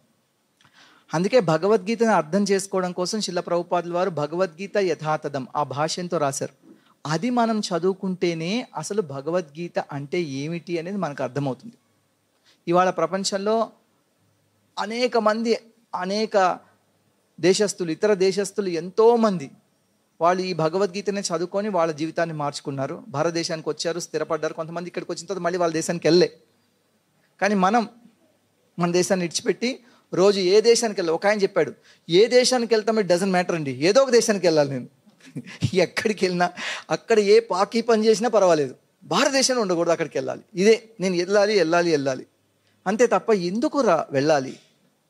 అందుకే భగవద్గీతను అర్థం చేసుకోవడం కోసం శిల ప్రభుపాదుల వారు భగవద్గీత యథాతథం ఆ భాష్యంతో రాశారు. అది మనం చదువుకుంటేనే అసలు భగవద్గీత అంటే ఏమిటి అనేది మనకు అర్థమవుతుంది. ఇవాళ ప్రపంచంలో అనేక మంది, అనేక దేశస్తులు, ఇతర దేశస్తులు ఎంతోమంది వాళ్ళు ఈ భగవద్గీతనే చదువుకొని వాళ్ళ జీవితాన్ని మార్చుకున్నారు. భారతదేశానికి వచ్చారు, స్థిరపడ్డారు. కొంతమంది ఇక్కడికి వచ్చిన తర్వాత మళ్ళీ వాళ్ళ దేశానికి వెళ్ళే. కానీ మనం మన దేశాన్ని విడిచిపెట్టి రోజు ఏ దేశానికి వెళ్ళాలి? ఒక ఆయన చెప్పాడు, ఏ దేశానికి వెళ్తామో ఇట్ డజంట్ మ్యాటర్ అండి, ఏదో ఒక దేశానికి వెళ్ళాలి. నేను ఎక్కడికి వెళ్ళినా, అక్కడ ఏ పాకి పని చేసినా పర్వాలేదు, భారతదేశంలో ఉండకూడదు, అక్కడికి వెళ్ళాలి. ఇదే నేను వెళ్ళాలి వెళ్ళాలి వెళ్ళాలి అంతే తప్ప ఎందుకు వెళ్ళాలి?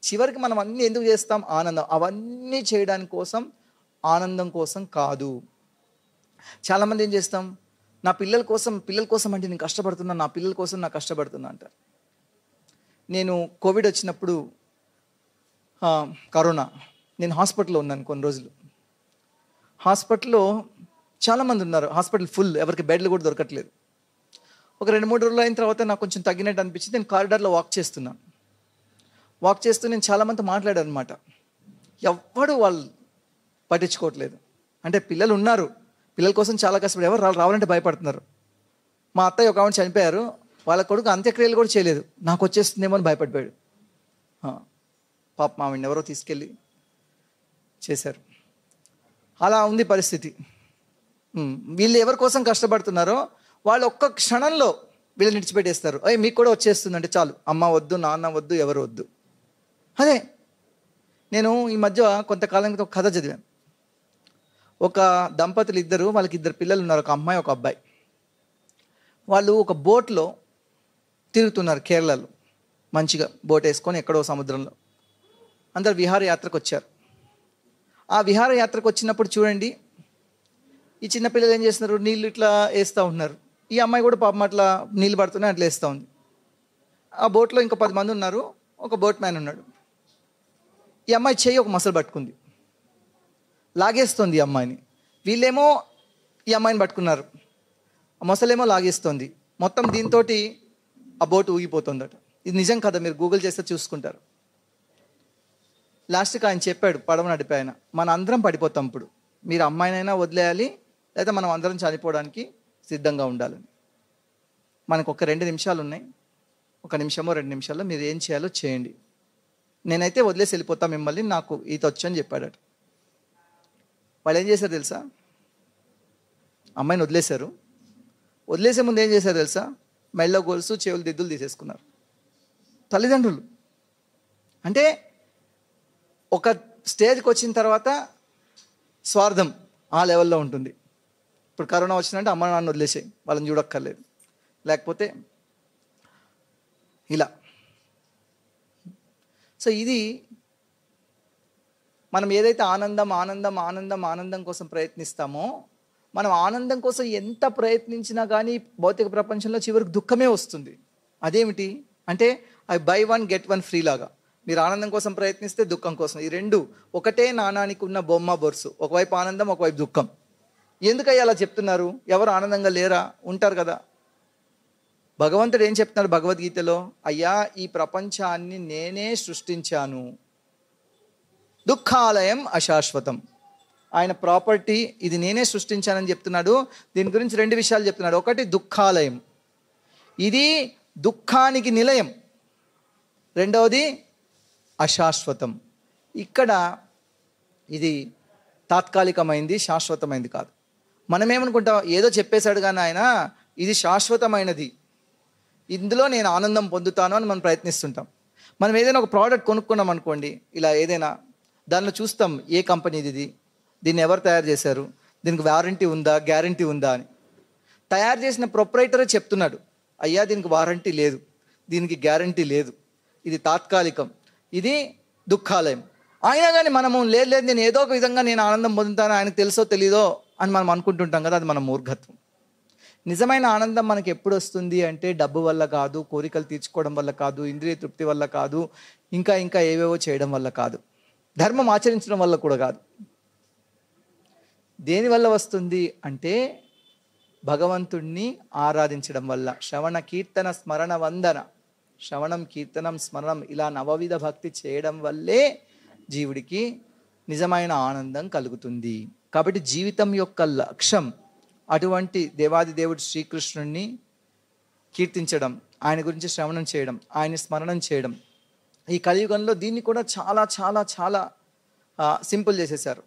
చివరికి మనం అన్నీ ఎందుకు చేస్తాం? ఆనందం. అవన్నీ చేయడానికి కోసం, ఆనందం కోసం కాదు. చాలామంది ఏం చేస్తాం, నా పిల్లల కోసం అంటే నేను కష్టపడుతున్నా, నా పిల్లల కోసం నాకు కష్టపడుతున్నా అంటారు. నేను కోవిడ్ వచ్చినప్పుడు, కరోనా, నేను హాస్పిటల్లో ఉన్నాను కొన్ని రోజులు. హాస్పిటల్లో చాలామంది ఉన్నారు, హాస్పిటల్ ఫుల్, ఎవరికి బెడ్లు కూడా దొరకట్లేదు. ఒక 2-3 రోజులు అయిన తర్వాత నాకు కొంచెం తగ్గినట్టు అనిపించింది. నేను కారిడార్లో వాక్ చేస్తూ నేను చాలామంది మాట్లాడాను అనమాట. ఎవ్వడు వాళ్ళు పట్టించుకోవట్లేదు. అంటే పిల్లలు ఉన్నారు, పిల్లల కోసం చాలా కష్టపడి, ఎవరు రావాలంటే భయపడుతున్నారు. మా అత్తయ్య ఒక ఆవిడ చనిపోయారు, వాళ్ళ కొడుకు అంత్యక్రియలు కూడా చేయలేదు, నాకు వచ్చేస్తుందేమో అని భయపడిపోయాడు. పాప మావిడిని ఎవరో తీసుకెళ్ళి చేశారు. అలా ఉంది పరిస్థితి. వీళ్ళు ఎవరి కోసం కష్టపడుతున్నారో వాళ్ళు ఒక్క క్షణంలో వీళ్ళని విడిచిపెట్టేస్తారు. మీకు కూడా వచ్చేస్తుందంటే చాలు, అమ్మ వద్దు, నాన్న వద్దు, ఎవరు వద్దు. అదే నేను ఈ మధ్య కొంతకాలం క్రితం ఒక కథ చదివాను. ఒక దంపతులు ఇద్దరు, వాళ్ళకి 2 పిల్లలు ఉన్నారు, ఒక అమ్మాయి ఒక అబ్బాయి. వాళ్ళు ఒక బోట్లో తిరుగుతున్నారు కేరళలో, మంచిగా బోట్ వేసుకొని ఎక్కడో సముద్రంలో. అందరు విహారయాత్రకు వచ్చారు. ఆ విహారయాత్రకు వచ్చినప్పుడు చూడండి, ఈ చిన్నపిల్లలు ఏం చేస్తున్నారు, నీళ్ళు ఇట్లా వేస్తూ ఉన్నారు. ఈ అమ్మాయి కూడా పాపం అట్లా నీళ్ళు పడుతున్నాయి, అట్లా వేస్తూ ఉంది. ఆ బోట్లో ఇంకా 10 మంది ఉన్నారు, ఒక బోట్ మ్యాన్ ఉన్నాడు. ఈ అమ్మాయి చెయ్యి ఒక మొసలు పట్టుకుంది, లాగేస్తుంది ఈ అమ్మాయిని. వీళ్ళేమో ఈ అమ్మాయిని పట్టుకున్నారు, ఆ మొసలేమో లాగేస్తుంది. మొత్తం దీంతో ఆ బోటు ఊగిపోతుందట. ఇది నిజం కదా, మీరు గూగుల్ చేస్తే చూసుకుంటారు. లాస్ట్కి ఆయన చెప్పాడు, పడవ నడిపే ఆయన, మన అందరం పడిపోతాం, ఇప్పుడు మీరు అమ్మాయినైనా వదిలేయాలి, లేదా మనం అందరం చనిపోవడానికి సిద్ధంగా ఉండాలని. మనకు ఒక 2 నిమిషాలు ఉన్నాయి, 1 నిమిషమో 2 నిమిషాల్లో మీరు ఏం చేయాలో చేయండి, నేనైతే వదిలేసి వెళ్ళిపోతా మిమ్మల్ని, నాకు ఈత వచ్చు అని చెప్పాడట. వాళ్ళు ఏం చేశారు తెలుసా? అమ్మాయిని వదిలేశారు. వదిలేసే ముందు ఏం చేశారు తెలుసా? మెళ్ళ గొలుసు, చెవులు దిద్దులు తీసేసుకున్నారు తల్లిదండ్రులు. అంటే ఒక స్టేజ్కి వచ్చిన తర్వాత స్వార్థం ఆ లెవెల్లో ఉంటుంది. ఇప్పుడు కరోనా వచ్చిందంటే అమ్మ నాన్న వదిలేసాయి, వాళ్ళని చూడక్కర్లేదు, లేకపోతే ఇలా. సో ఇది మనం ఏదైతే ఆనందం కోసం ప్రయత్నిస్తామో, మనం ఆనందం కోసం ఎంత ప్రయత్నించినా కానీ భౌతిక ప్రపంచంలో చివరికి దుఃఖమే వస్తుంది. అదేమిటి అంటే, అవి బై 1 get 1 ఫ్రీ లాగా. మీరు ఆనందం కోసం ప్రయత్నిస్తే దుఃఖం కోసం, ఈ 2 ఒకటే నాణానికి ఉన్న బొమ్మ బొరుసు, ఒకవైపు ఆనందం, ఒకవైపు దుఃఖం. ఎందుకయ్యా అలా చెప్తున్నారు? ఎవరు ఆనందంగా లేరా? ఉంటారు కదా. భగవంతుడు ఏం చెప్తున్నాడు భగవద్గీతలో? అయ్యా, ఈ ప్రపంచాన్ని నేనే సృష్టించాను, దుఃఖాలయం అశాశ్వతం, ఆయన ప్రాపర్టీ ఇది, నేనే సృష్టించానని చెప్తున్నాడు. దీని గురించి 2 విషయాలు చెప్తున్నాడు. ఒకటి దుఃఖాలయం, ఇది దుఃఖానికి నిలయం. రెండవది అశాశ్వతం, ఇక్కడ ఇది తాత్కాలికమైంది, శాశ్వతమైంది కాదు. మనం ఏమనుకుంటాం, ఏదో చెప్పేశాడు కానీ ఆయన, ఇది శాశ్వతమైనది, ఇందులో నేను ఆనందం పొందుతాను అని మనం ప్రయత్నిస్తుంటాం. మనం ఏదైనా ఒక ప్రోడక్ట్ కొనుక్కున్నాం అనుకోండి, ఇలా ఏదైనా, దానిలో చూస్తాం ఏ కంపెనీది ఇది, దీన్ని ఎవరు తయారు చేశారు, దీనికి వారంటీ ఉందా, గ్యారంటీ ఉందా అని. తయారు చేసిన ప్రొప్రైటరే చెప్తున్నాడు, అయ్యా దీనికి వారంటీ లేదు, దీనికి గ్యారంటీ లేదు, ఇది తాత్కాలికం, ఇది దుఃఖాలయం. అయినా కానీ మనము లేదు నేను ఏదో ఒక విధంగా నేను ఆనందం పొందుతాను, ఆయనకు తెలుసో తెలీదో అని మనం అనుకుంటుంటాం కదా, అది మన మూర్ఖత్వం. నిజమైన ఆనందం మనకి ఎప్పుడు వస్తుంది అంటే డబ్బు వల్ల కాదు, కోరికలు తీర్చుకోవడం వల్ల కాదు, ఇంద్రియ తృప్తి వల్ల కాదు, ఇంకా ఇంకా ఏవేవో చేయడం వల్ల కాదు, ధర్మం ఆచరించడం వల్ల కూడా కాదు. దేనివల్ల వస్తుంది అంటే భగవంతుణ్ణి ఆరాధించడం వల్ల. శ్రవణ కీర్తన స్మరణ వందన, శ్రవణం కీర్తనం స్మరణం, ఇలా నవవిధ భక్తి చేయడం వల్లే జీవుడికి నిజమైన ఆనందం కలుగుతుంది. కాబట్టి జీవితం యొక్క లక్ష్యం అటువంటి దేవాది దేవుడు శ్రీకృష్ణుణ్ణి కీర్తించడం, ఆయన గురించి శ్రవణం చేయడం, ఆయన స్మరణం చేయడం. ఈ కలియుగంలో దీన్ని కూడా చాలా చాలా చాలా సింపుల్ చేసేసారు.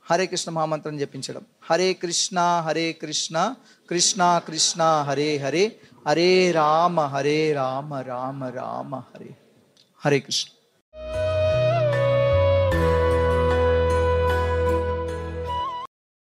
హరే కృష్ణ మహామంత్రం జపించడం. హరే కృష్ణ కృష్ణ కృష్ణ హరే హరే, హరే రామ రామ రామ హరే హరే కృష్ణ.